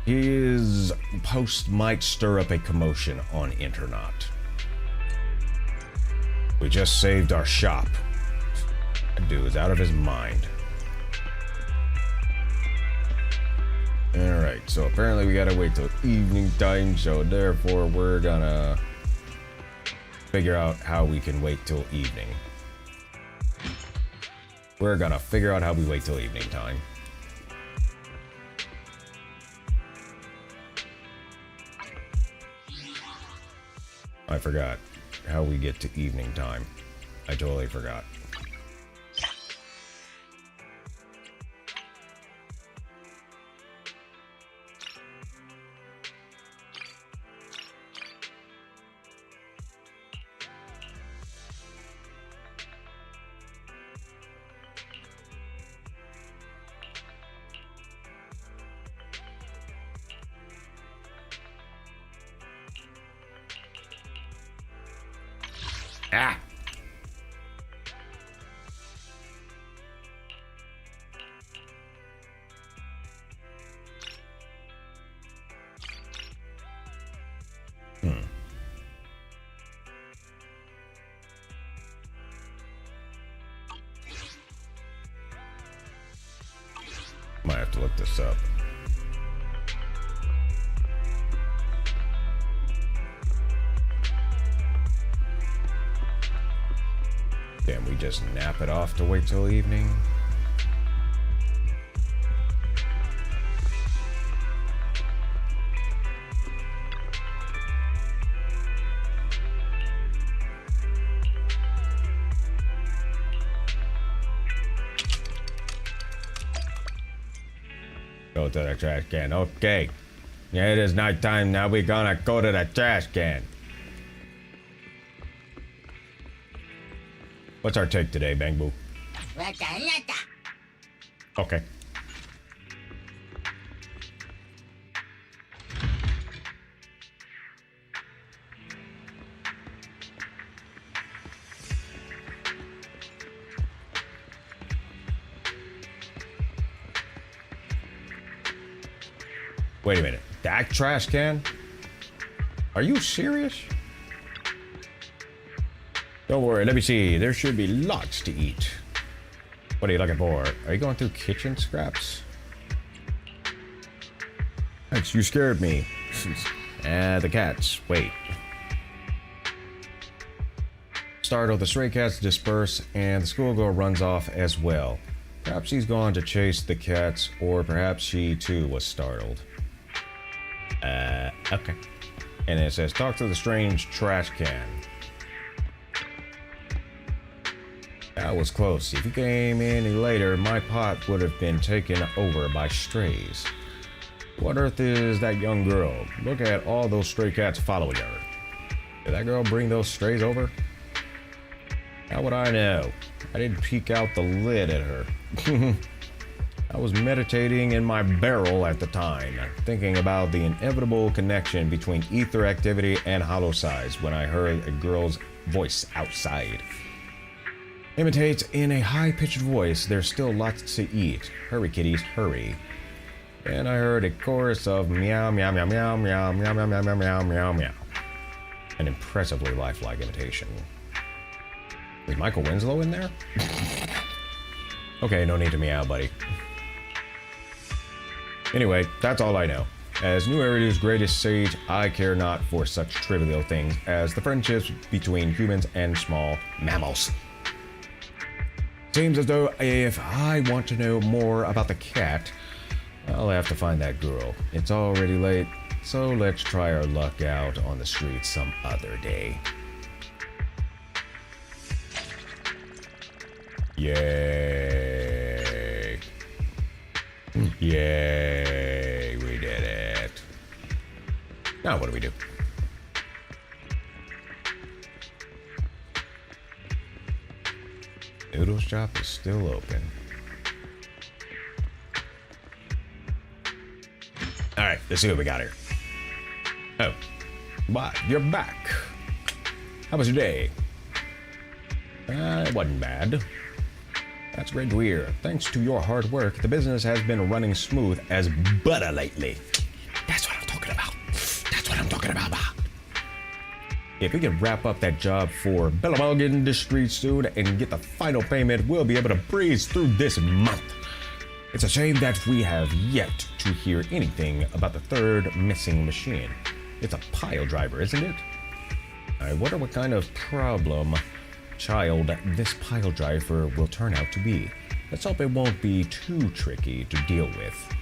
His post might stir up a commotion on Internet. We just saved our shop. That dude is out of his mind. Alright, so apparently we gotta wait till evening time, so therefore we're gonna figure out how we can wait till evening. We're gonna figure out how we wait till evening time. I forgot how we get to evening time. I totally forgot. Ah! Might have to look this up. Can we just nap it off to wait till evening? Go to the trash can. Okay. Yeah, it is nighttime now. We're gonna go to the trash can. What's our take today, Bang Boo? Okay. Wait a minute. That trash can? Are you serious? Don't worry, let me see. There should be lots to eat. What are you looking for? Are you going through kitchen scraps? Thanks, you scared me. The cats. Wait. Startled, the stray cats disperse, and the schoolgirl runs off as well. Perhaps she's gone to chase the cats, or perhaps she too was startled. Okay. And it says, talk to the strange trash can. That was close. If you came any later, my pot would have been taken over by strays. What earth is that young girl? Look at all those stray cats following her. Did that girl bring those strays over? How would I know? I didn't peek out the lid at her. I was meditating in my barrel at the time, thinking about the inevitable connection between ether activity and hollow size when I heard a girl's voice outside. Imitates in a high-pitched voice, there's still lots to eat. Hurry, kitties, hurry. And I heard a chorus of meow, meow, meow, meow, meow, meow, meow, meow, meow, meow, meow, meow. An impressively lifelike imitation. Is Michael Winslow in there? Okay, no need to meow, buddy. Anyway, that's all I know. As New Eridu's greatest sage, I care not for such trivial things as the friendships between humans and small mammals. Seems as though if I want to know more about the cat, I'll have to find that girl. It's already late, so let's try our luck out on the streets some other day. Yay. Yay, we did it. Now what do we do? Noodle shop is still open. Alright, let's see what we got here. Oh, but you're back. How was your day? It wasn't bad. That's great to hear. Thanks to your hard work, the business has been running smooth as butter lately. That's what I'm talking about. That's what I'm talking about. If we can wrap up that job for Belobog Industries soon and get the final payment, we'll be able to breeze through this month. It's a shame that we have yet to hear anything about the third missing machine. It's a pile driver, isn't it? I wonder what kind of problem child this pile driver will turn out to be. Let's hope it won't be too tricky to deal with.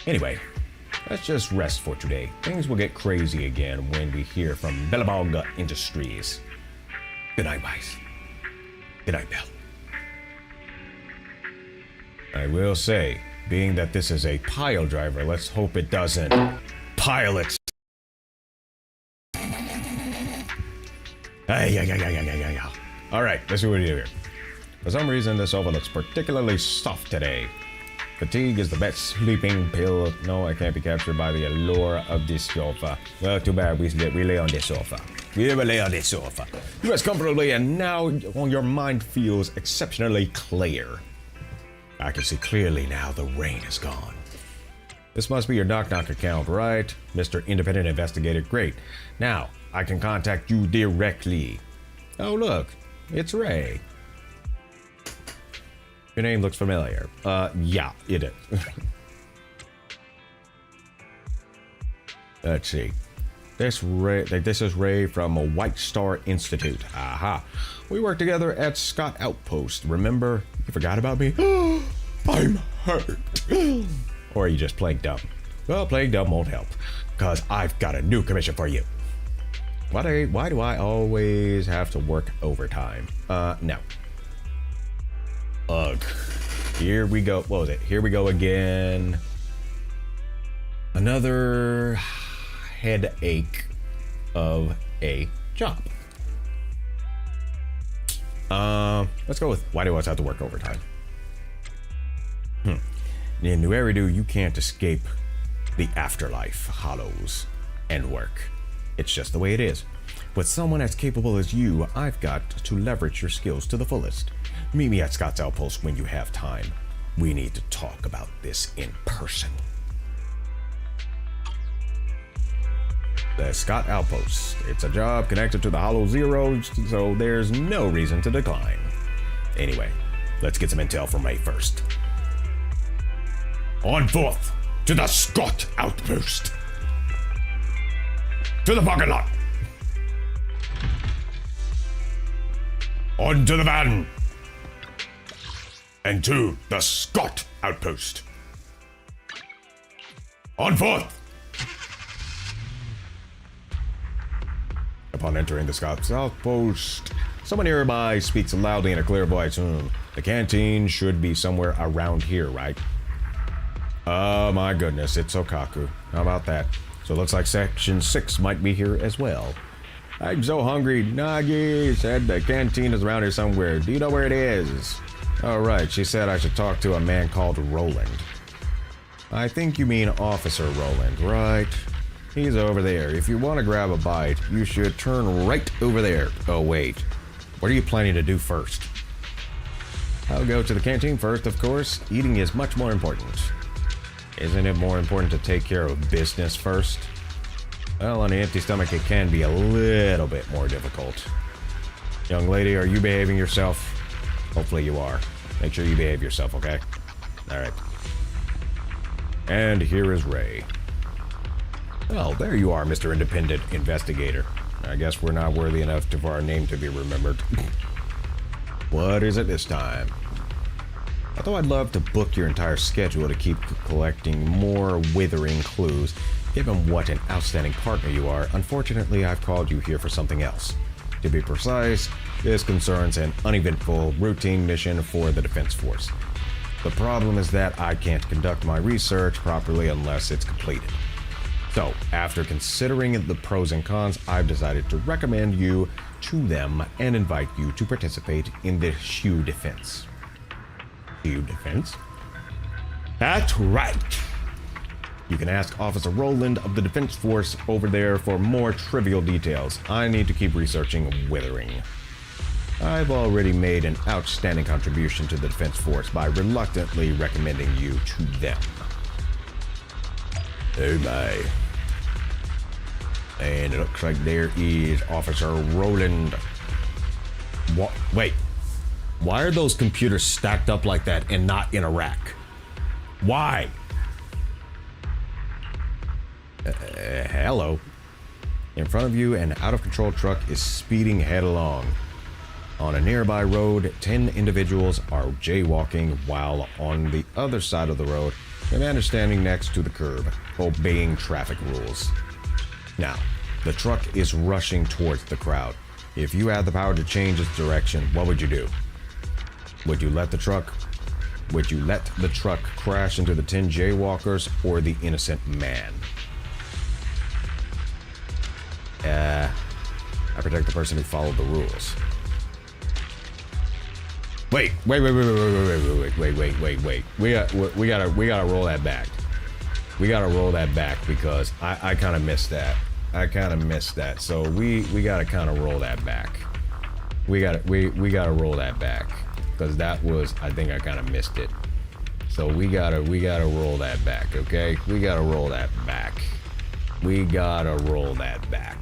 Anyway, let's just rest for today. Things will get crazy again when we hear from Belobog Industries. Good night, Weiss. Good night, Bell. I will say, being that this is a pile driver, let's hope it doesn't pile it. Alright, let's see what we do here. For some reason, this sofa looks particularly soft today. Fatigue is the best sleeping pill. No, I can't be captured by the allure of this sofa. Well, too bad we lay on this sofa. We will lay on this sofa. You rest comfortably, and now your mind feels exceptionally clear. I can see clearly now the rain is gone. This must be your Knock Knock account, right? Mr. Independent Investigator, great. Now, I can contact you directly. Oh, look, it's Ray. Your name looks familiar. Yeah, it is. Let's see. This is Ray from White Star Institute. Aha. We worked together at Scott Outpost. Remember? You forgot about me? I'm hurt. Or are you just playing dumb? Well, playing dumb won't help, because I've got a new commission for you. Why do I always have to work overtime? No. Ugh. Here we go. What was it? Here we go again. Another headache of a job. Let's go with why do I have to work overtime? In New Eridu, you can't escape the afterlife, hollows, and work. It's just the way it is. With someone as capable as you, I've got to leverage your skills to the fullest. Meet me at Scott's Outpost when you have time. We need to talk about this in person. The Scott Outpost. It's a job connected to the Hollow Zeros, so there's no reason to decline. Anyway, let's get some intel from Ray first. On forth to the Scott Outpost. To the parking lot. On to the van. And to the Scott Outpost. On forth. Upon entering the Scott's Outpost, someone nearby speaks loudly in a clear voice. The canteen should be somewhere around here, right? Oh my goodness, it's Okaku. How about that? So it looks like Section 6 might be here as well. I'm so hungry. Nagi said the canteen is around here somewhere. Do you know where it is? Oh, right. She said I should talk to a man called Roland. I think you mean Officer Roland, right? He's over there. If you want to grab a bite, you should turn right over there. Oh, wait. What are you planning to do first? I'll go to the canteen first, of course. Eating is much more important. Isn't it more important to take care of business first? Well, on an empty stomach, it can be a little bit more difficult. Young lady, are you behaving yourself? Hopefully you are. Make sure you behave yourself, okay? Alright. And here is Ray. Well, there you are, Mr. Independent Investigator. I guess we're not worthy enough for our name to be remembered. What is it this time? Although I'd love to book your entire schedule to keep collecting more withering clues, given what an outstanding partner you are, unfortunately I've called you here for something else. To be precise, this concerns an uneventful routine mission for the Defense Force. The problem is that I can't conduct my research properly unless it's completed. So, after considering the pros and cons, I've decided to recommend you to them and invite you to participate in the SHU defense. SHU defense? That's right! You can ask Officer Roland of the Defense Force over there for more trivial details. I need to keep researching withering. I've already made an outstanding contribution to the Defense Force by reluctantly recommending you to them. Oh my. And it looks like there is Officer Roland. What? Wait. Why are those computers stacked up like that and not in a rack? Why? Hello. In front of you, an out-of-control truck is speeding headlong. On a nearby road, 10 individuals are jaywalking, while on the other side of the road, A man is standing next to the curb, obeying traffic rules. Now, the truck is rushing towards the crowd. If you had the power to change its direction, what would you do? Would you let the truck crash into the 10 jaywalkers or the innocent man? I protect the person who followed the rules. Wait. We gotta roll that back. We gotta roll that back because I kind of missed that. So we gotta kind of roll that back. We gotta roll that back because that was, I think I kind of missed it. So we gotta roll that back. Okay, we gotta roll that back. We gotta roll that back.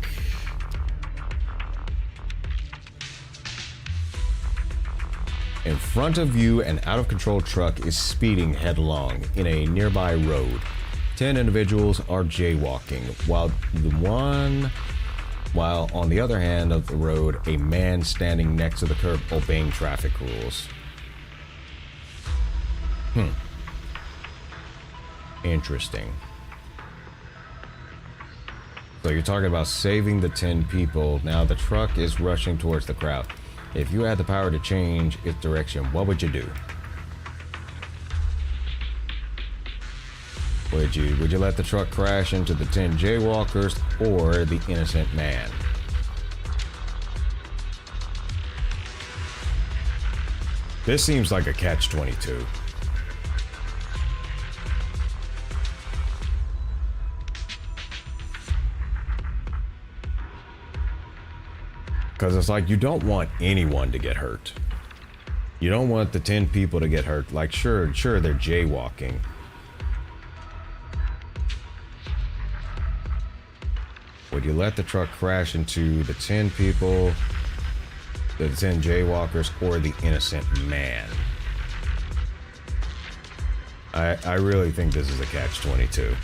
In front of you, an out-of-control truck is speeding headlong in a nearby road. 10 individuals are jaywalking, while on the other hand of the road, a man standing next to the curb obeying traffic rules. Interesting. So you're talking about saving the 10 people. Now the truck is rushing towards the crowd. If you had the power to change its direction, what would you do? Would you let the truck crash into the 10 jaywalkers or the innocent man? This seems like a catch-22. Because it's like you don't want anyone to get hurt. You don't want the 10 people to get hurt. Like, sure, they're jaywalking. Would you let the truck crash into the 10 people, the 10 jaywalkers, or the innocent man? I really think this is a catch-22.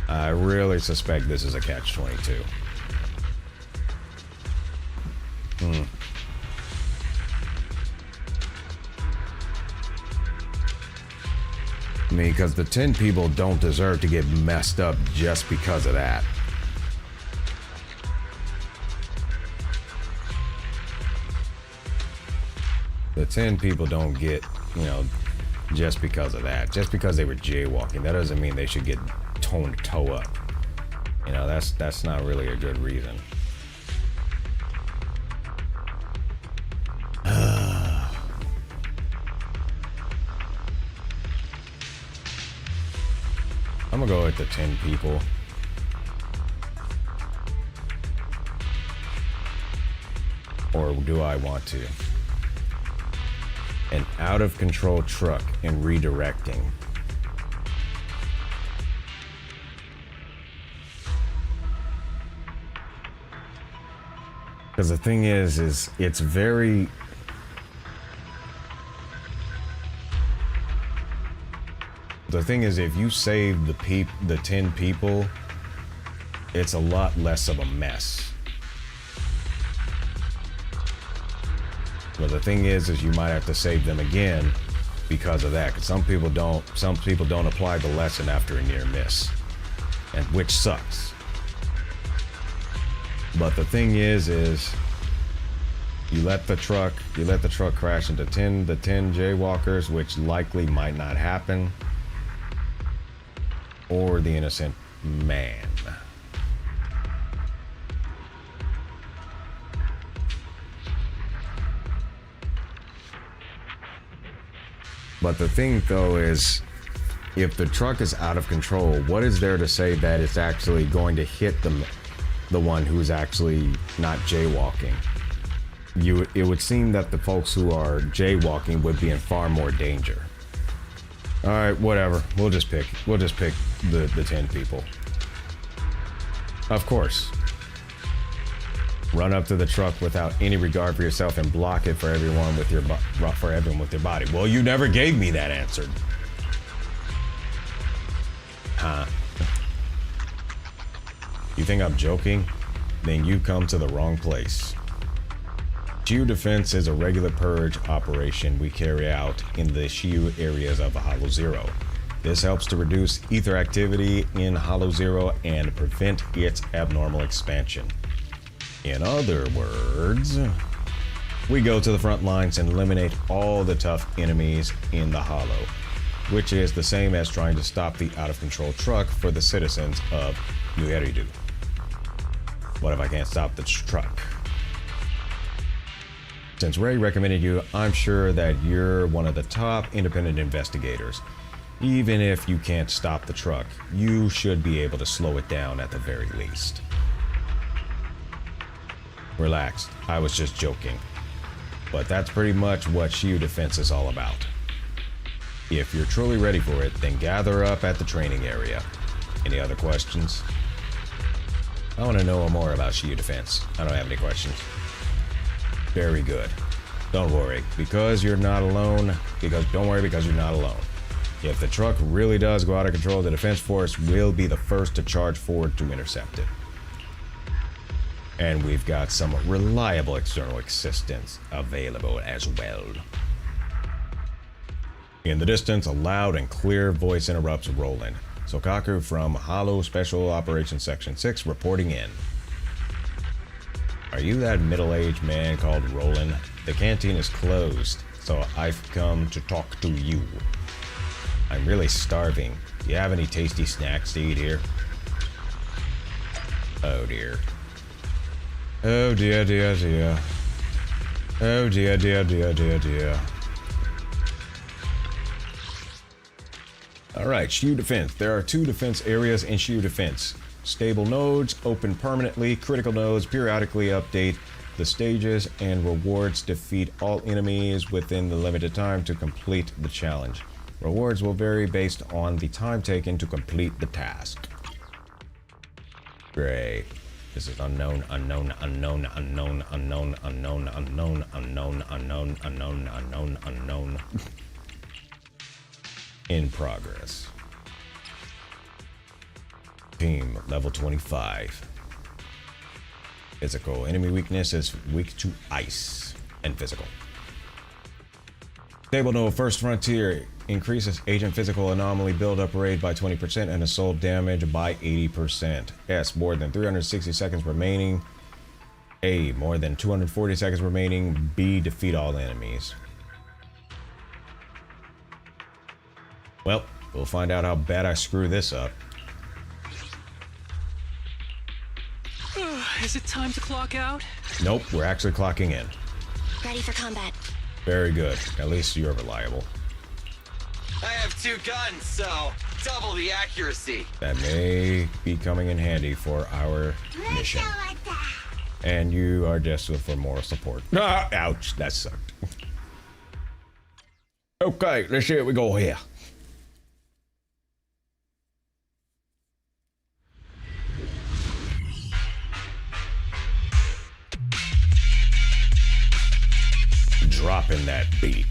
I really suspect this is a catch-22. I mean, because the 10 people don't deserve to get messed up just because of that. The 10 people don't get, just because of that. Just because they were jaywalking, that doesn't mean they should get toned toe up. That's not really a good reason. I'm gonna go with the 10 people. Or do I want to? An out-of-control truck and redirecting. Because the thing is it's very... The thing is, if you save the 10 people, it's a lot less of a mess. But the thing is you might have to save them again because of that. Because some people don't apply the lesson after a near miss, and which sucks. But the thing is you let the truck crash into the 10 jaywalkers, which likely might not happen. Or the innocent man. But the thing though is, if the truck is out of control, what is there to say that it's actually going to hit the one who's actually not jaywalking? It would seem that the folks who are jaywalking would be in far more danger. All right, whatever. We'll just pick the 10 people. Of course. Run up to the truck without any regard for yourself and block it for everyone with your body. Well, you never gave me that answer. Huh? You think I'm joking? Then you come to the wrong place. Shield defense is a regular purge operation we carry out in the shield areas of Hollow Zero. This helps to reduce ether activity in Hollow Zero and prevent its abnormal expansion. In other words, we go to the front lines and eliminate all the tough enemies in the Hollow, which is the same as trying to stop the out-of-control truck for the citizens of Ueridu. What if I can't stop the truck? Since Ray recommended you, I'm sure that you're one of the top independent investigators. Even if you can't stop the truck, you should be able to slow it down at the very least. Relax, I was just joking. But that's pretty much what shield defense is all about. If you're truly ready for it, then gather up at the training area. Any other questions? I want to know more about shield defense. I don't have any questions. Very good. Don't worry, because you're not alone. Don't worry, because you're not alone. If the truck really does go out of control, the defense force will be the first to charge forward to intercept it. And we've got some reliable external assistance available as well. In the distance, a loud and clear voice interrupts Roland. Sokaku from Hollow Special Operations Section 6 reporting in. Are you that middle-aged man called Roland? The canteen is closed, so I've come to talk to you. I'm really starving. Do you have any tasty snacks to eat here? Oh dear. Oh dear, dear, dear. Oh dear, dear, dear, dear, dear. Alright, shield defense. There are 2 defense areas in shield defense. Stable nodes, open permanently. Critical nodes periodically update the stages, and rewards defeat all enemies within the limited time to complete the challenge. Rewards will vary based on the time taken to complete the task. Great. This is unknown, unknown, unknown, unknown, unknown, unknown, unknown, unknown, unknown, unknown, unknown, unknown. In progress. Team level 25. Physical. Enemy weakness is weak to ice and physical. Stable node First Frontier increases agent physical anomaly build-up rate by 20% and assault damage by 80%. S, more than 360 seconds remaining. A, more than 240 seconds remaining. B, defeat all enemies. Well, we'll find out how bad I screw this up. Is it time to clock out? Nope, we're actually clocking in. Ready for combat. Very good. At least you're reliable. I have 2 guns, so double the accuracy. That may be coming in handy for our mission. And you are desperate for moral support. Ah, ouch, that sucked. Okay, let's see what we go here. Dropping that beat.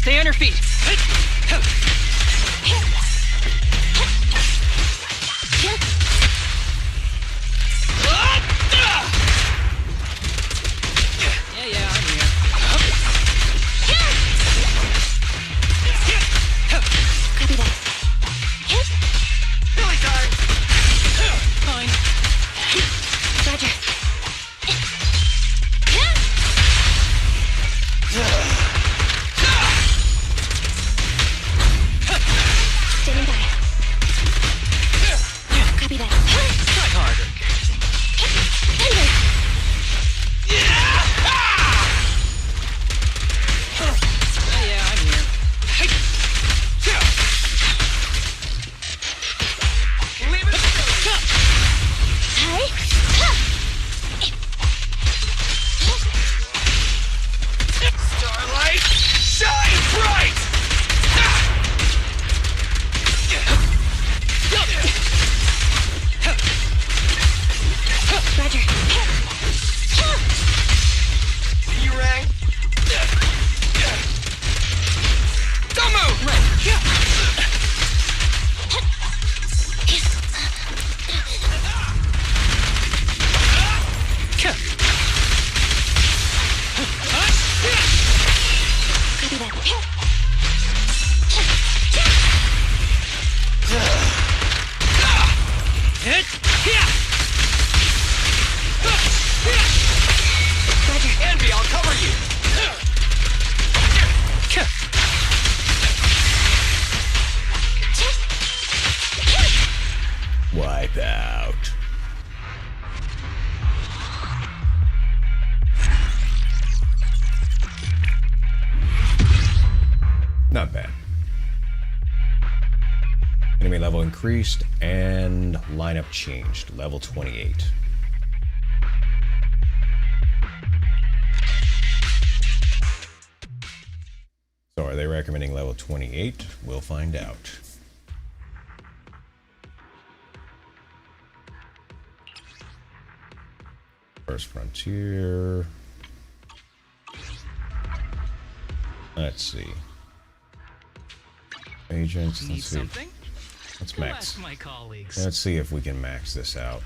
Stay on your feet. Yeah, I'm here. Copy that. Really time. Fine. Roger. Envy, I'll cover you! Wipe out. Not bad. Enemy level increased and lineup changed. Level 28. So are they recommending level 28? We'll find out. First Frontier. Let's see. Agents. Need Let's see. something? Let's Go max. ask my colleagues. Let's see if we can max this out.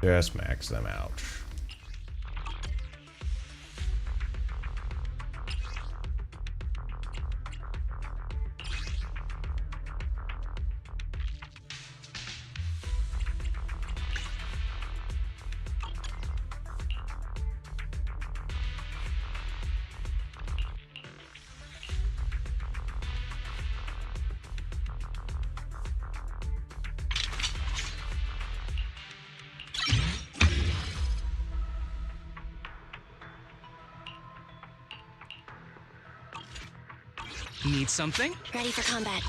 Just max them out. Need something? Ready for combat.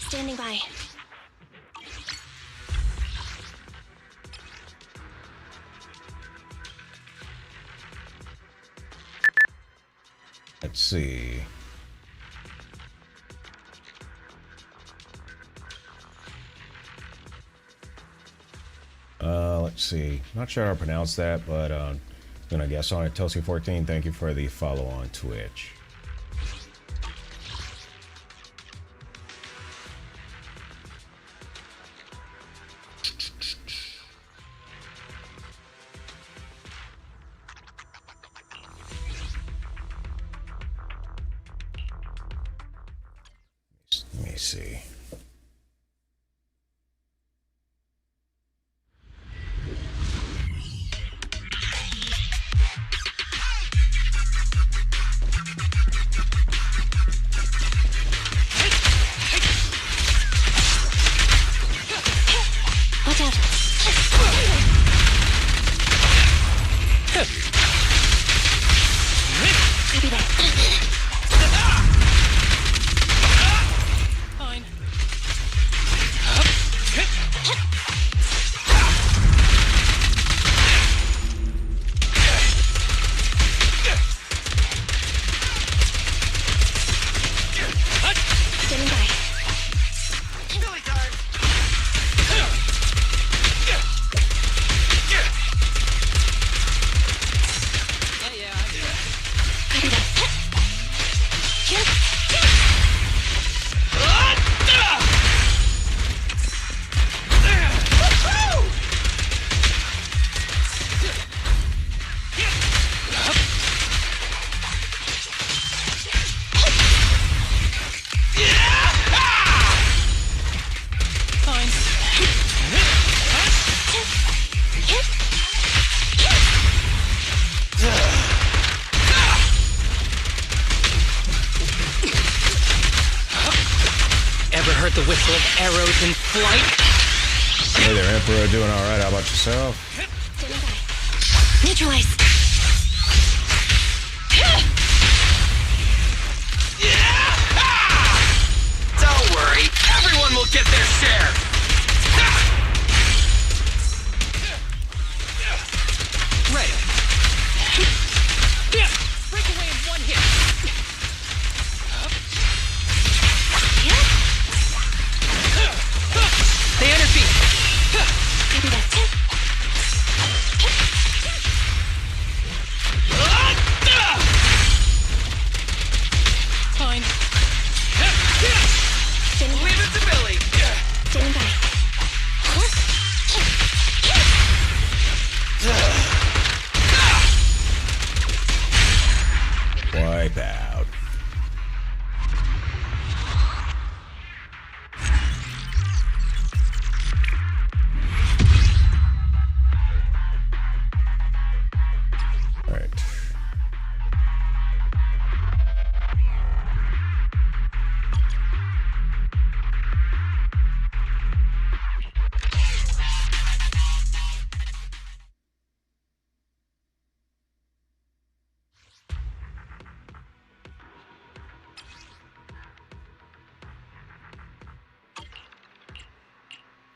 Standing by. Let's see. Let's see. Not sure how to pronounce that, but I'm gonna guess on it. Tosi14, thank you for the follow on Twitch. Let me see. Watch out. Copy that. Fine. the whistle of arrows in flight. Hey there, Emperor. Doing all right. How about yourself? Neutralize. Don't worry, everyone will get their share. Ready. Break away in one hit. Stay on your feet. Copy that. Fine. Leave it to Billy. Standing by. Wipe out. All right.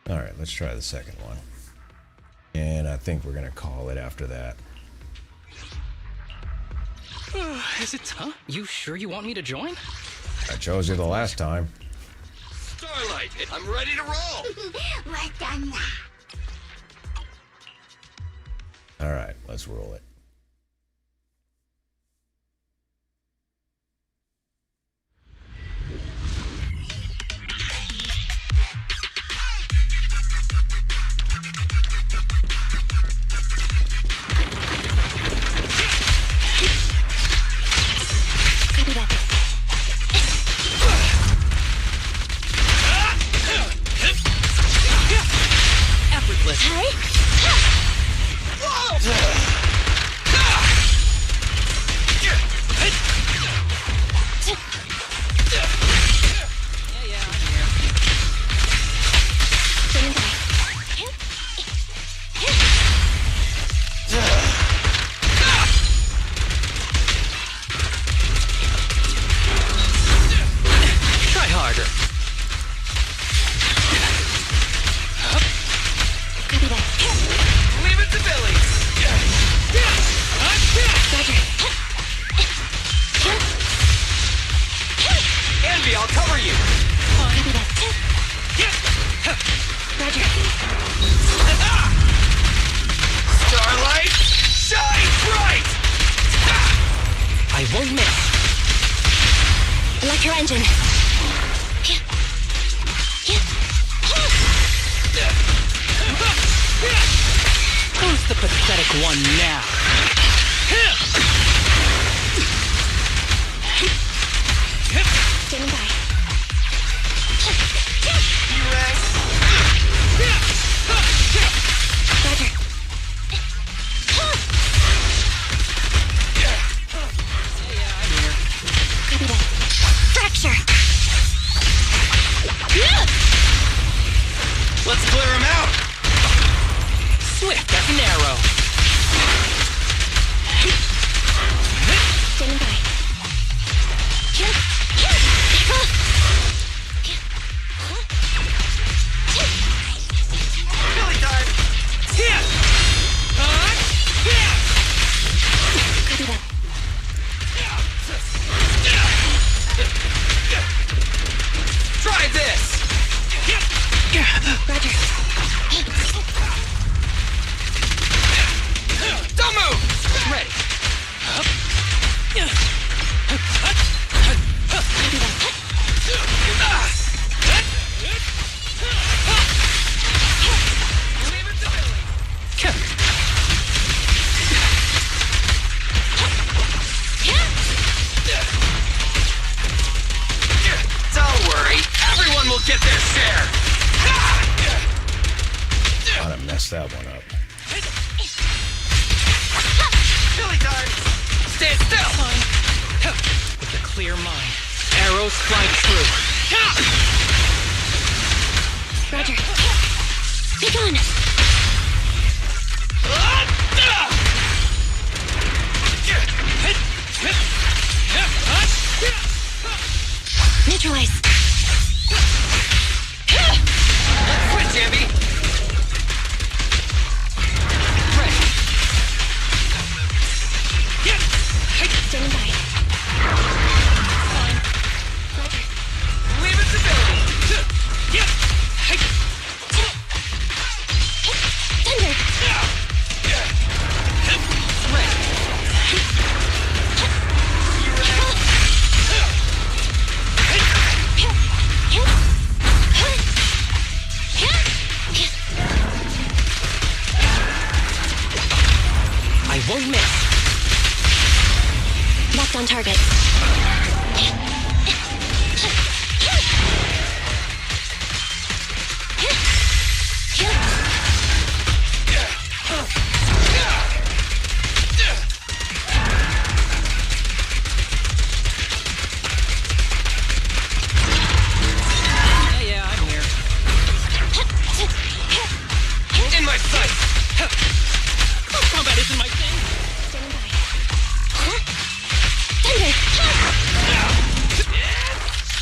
All right, let's try the second one. And I think we're gonna call it after that. Is it tough? You sure you want me to join? I chose you the last time. Starlight, I'm ready to roll. We're done now. All right, let's roll it. Copy that. Effortless. Standing by. Try harder. Copy that. Leave it to Billy. Roger. Envy, I'll cover you. Copy that. Roger. Starlight, shine bright. I won't miss. Electro engine. Who's the pathetic one now? Standing by. E-Rank. Roger. Copy that. Fracture. Let's clear him out. Swift as an arrow. Standing by. Billy time. Copy that. Try this. Roger. Don't move. Ready. Leave it to Billy. Don't worry, everyone will get their share. I'd have messed that one up. Billy time. Stand still. With a clear mind, arrows fly true. Roger. Be gone! Neutralize! Let's switch, Ambi! Ready. Standing by. Fine. Roger. Leave visibility! Thunder! I won't miss! Locked on target. Yeah, I'm here. In my sight! Combat isn't my thing. Standing by. Thunder!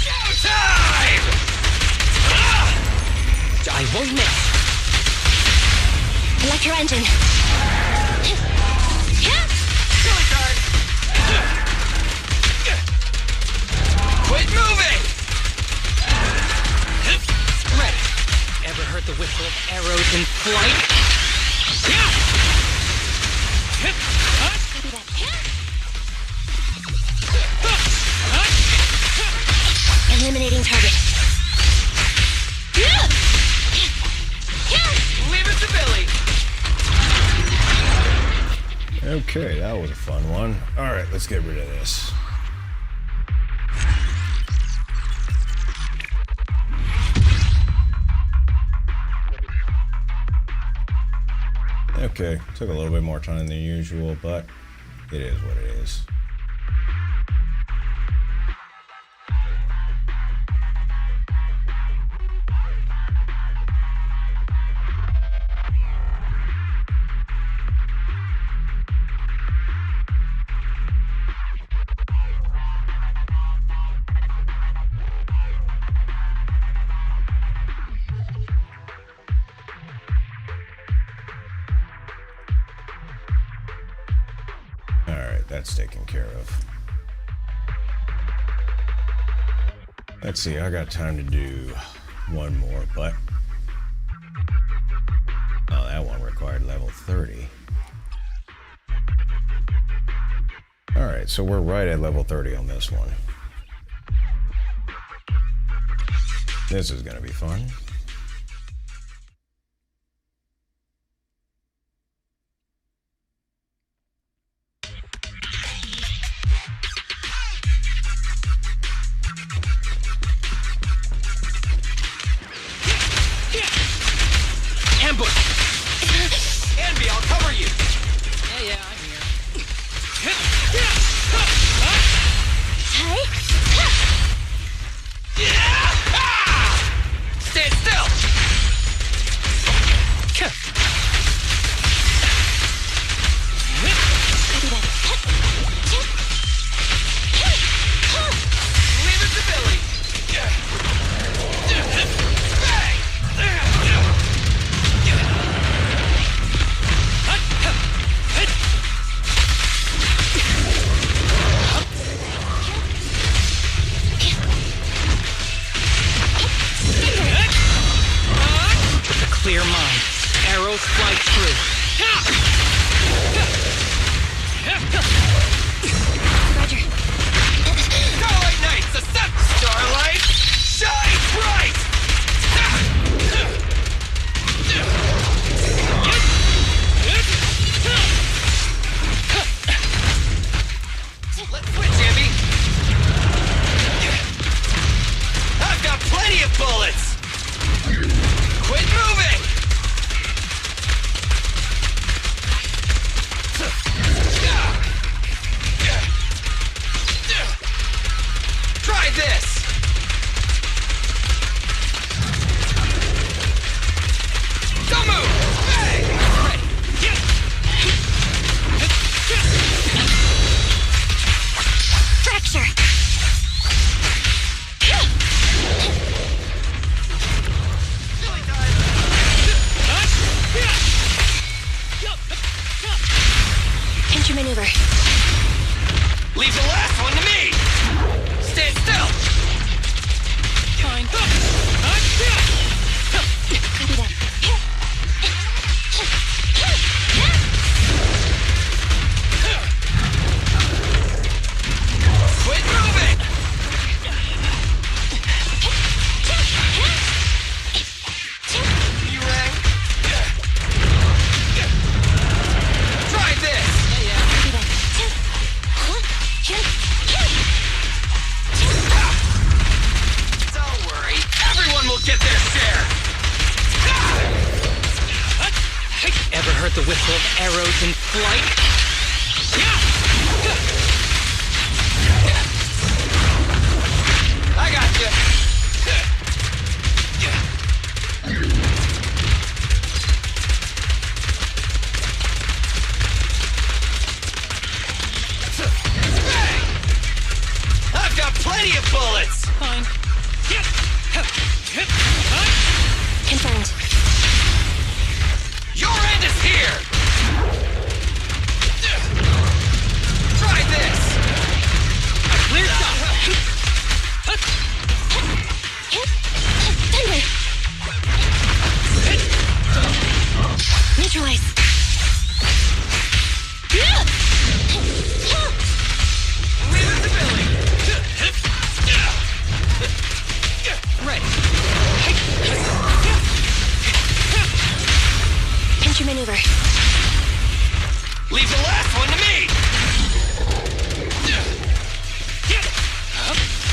Showtime! I won't miss! Electro engine. Killing card! Quit moving! Ready. Ever heard the whistle of arrows in flight? Copy that. Eliminating target. Leave it to Billy! Okay, that was a fun one. All right, let's get rid of this. Okay, took a little bit more time than usual, but it is what it is. That's taken care of. Let's see, I got time to do one more, but oh, that one required level 30. All right, so we're right at level 30 on this one. This is gonna be fun. Anby, I'll cover you! Yeah, I'm here. Stand Fracture! Pinch maneuver. Leave the last one to me! Stand still! Fine. Copy that. Quit moving! You rang? Try this! Copy that. Don't worry, everyone will get their share! Ever heard the whistle of arrows in flight? I got you! I've got plenty of bullets! Fine. Confirmed. Your end is here! Try this! I cleared up. Thunder! Neutralize. Leave it to Billy! Ready. Pinch maneuver. Leave the last one to me!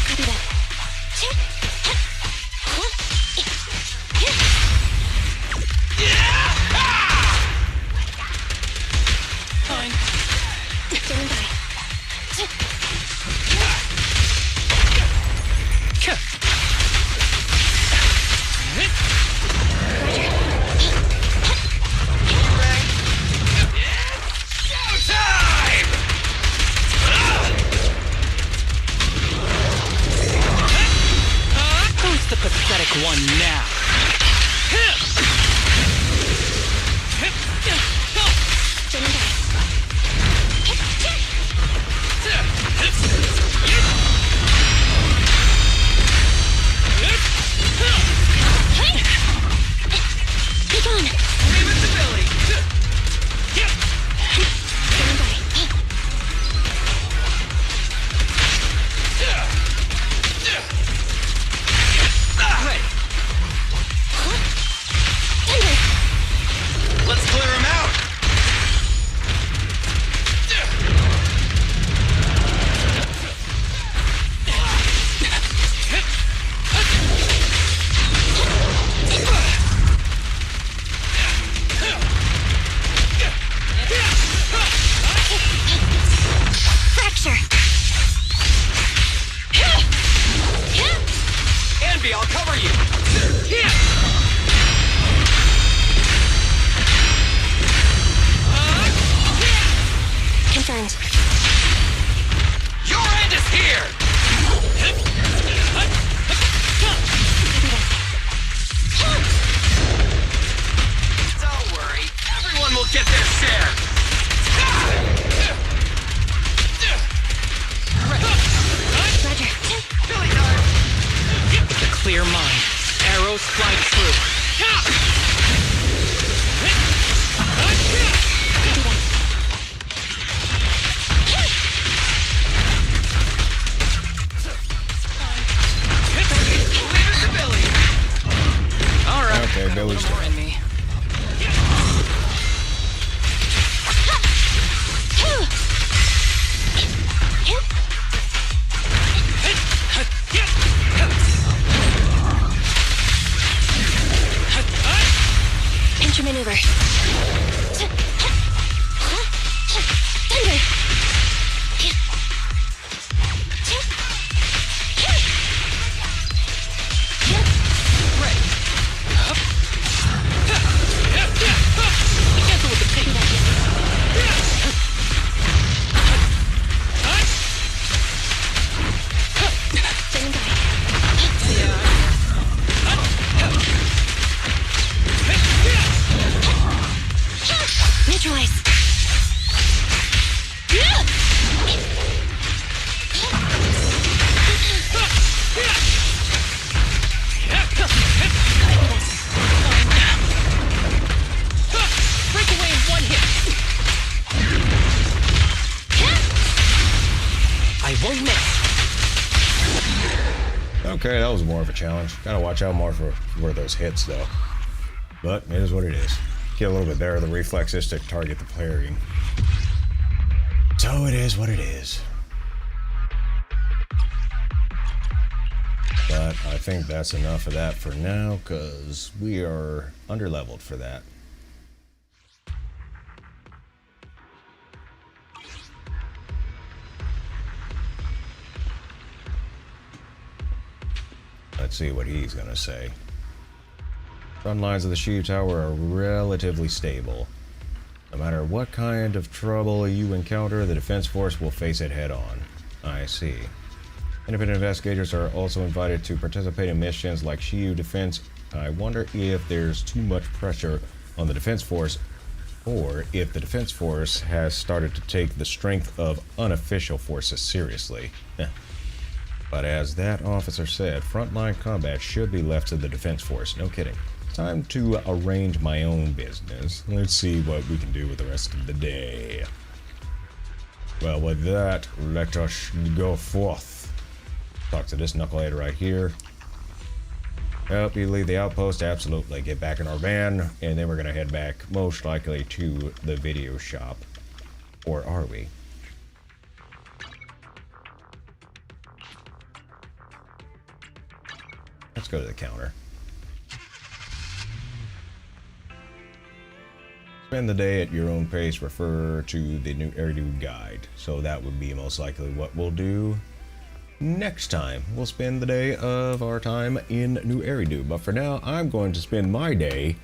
Copy that. Fine. Standing by. Showtime! Who's the pathetic one now? Standing by. Be gone. Leave it to Billy! Standing by. Ready. Thunder! Let's clear him out! Fracture! Anby, I'll cover you! Confirmed. Your end is here! Don't worry, everyone will get their share! Roger. Billy time! With a clear mind, arrows fly true. Leave it to Billy! All right. Okay, got a Billy's little more in me. Okay, that was more of a challenge. Gotta watch out more for those hits, though. But it is what it is. Get a little bit better. The reflex is to target the parrying. So it is what it is. But I think that's enough of that for now, because we are underleveled for that. Let's see what he's gonna say. Front lines of the Shield Tower are relatively stable. No matter what kind of trouble you encounter, the defense force will face it head on. I see. Independent investigators are also invited to participate in missions like Shield Defense. I wonder if there's too much pressure on the defense force, or if the defense force has started to take the strength of unofficial forces seriously. But as that officer said, frontline combat should be left to the defense force. No kidding. Time to arrange my own business. Let's see what we can do with the rest of the day. Well, with that, let us go forth. Talk to this knucklehead right here. Help you leave the outpost? Absolutely. Get back in our van, and then we're gonna head back, most likely, to the video shop. Or are we? Let's go to the counter. Spend the day at your own pace. Refer to the new Eridu guide. So that would be most likely what we'll do next time. We'll spend the day of our time in New Eridu. But for now, I'm going to spend my day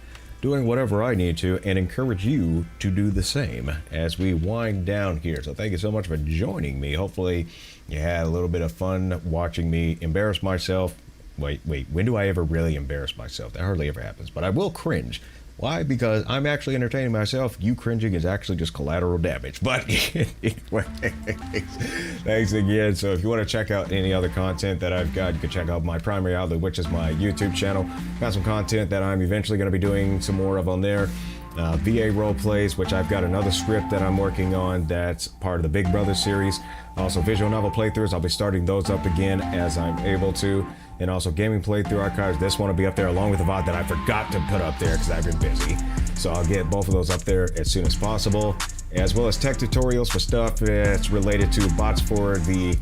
doing whatever I need to and encourage you to do the same as we wind down here. So thank you so much for joining me. Hopefully you had a little bit of fun watching me embarrass myself. Wait, when do I ever really embarrass myself? That hardly ever happens, but I will cringe. Why? Because I'm actually entertaining myself. You cringing is actually just collateral damage. But anyway, thanks again. So if you want to check out any other content that I've got, you can check out my primary outlet, which is my YouTube channel. Got some content that I'm eventually going to be doing some more of on there. VA role plays, which I've got another script that I'm working on that's part of the Big Brother series. Also visual novel playthroughs. I'll be starting those up again as I'm able to. And also gaming playthrough archives. This one will be up there along with the VOD that I forgot to put up there because I've been busy. So I'll get both of those up there as soon as possible, as well as tech tutorials for stuff that's related to bots for the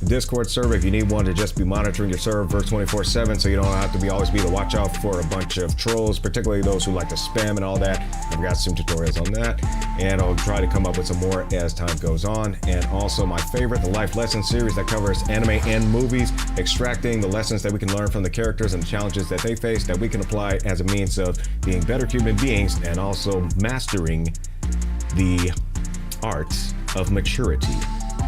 Discord server. If you need one to just be monitoring your server 24/7 so you don't have to always be to watch out for a bunch of trolls, particularly those who like to spam and all that. I've got some tutorials on that, and I'll try to come up with some more as time goes on. And also my favorite, the Life Lesson series that covers anime and movies, extracting the lessons that we can learn from the characters and the challenges that they face that we can apply as a means of being better human beings and also mastering the arts of maturity.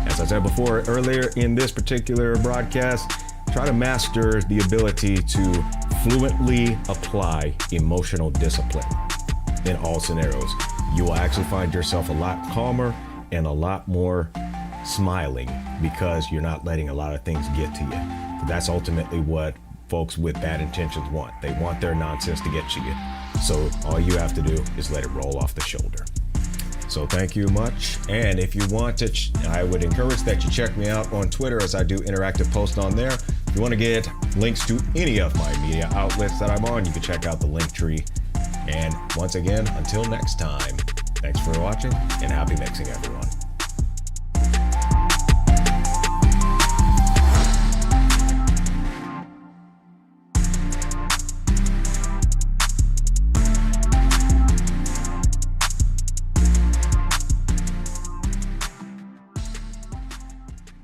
As I said before earlier in this particular broadcast, try to master the ability to fluently apply emotional discipline in all scenarios. You will actually find yourself a lot calmer and a lot more smiling because you're not letting a lot of things get to you. That's ultimately what folks with bad intentions want. They want their nonsense to get to you. So all you have to do is let it roll off the shoulder. So thank you much. And if you want to, I would encourage that you check me out on Twitter as I do interactive posts on there. If you want to get links to any of my media outlets that I'm on, you can check out the link tree. And once again, until next time, thanks for watching and happy mixing, everyone.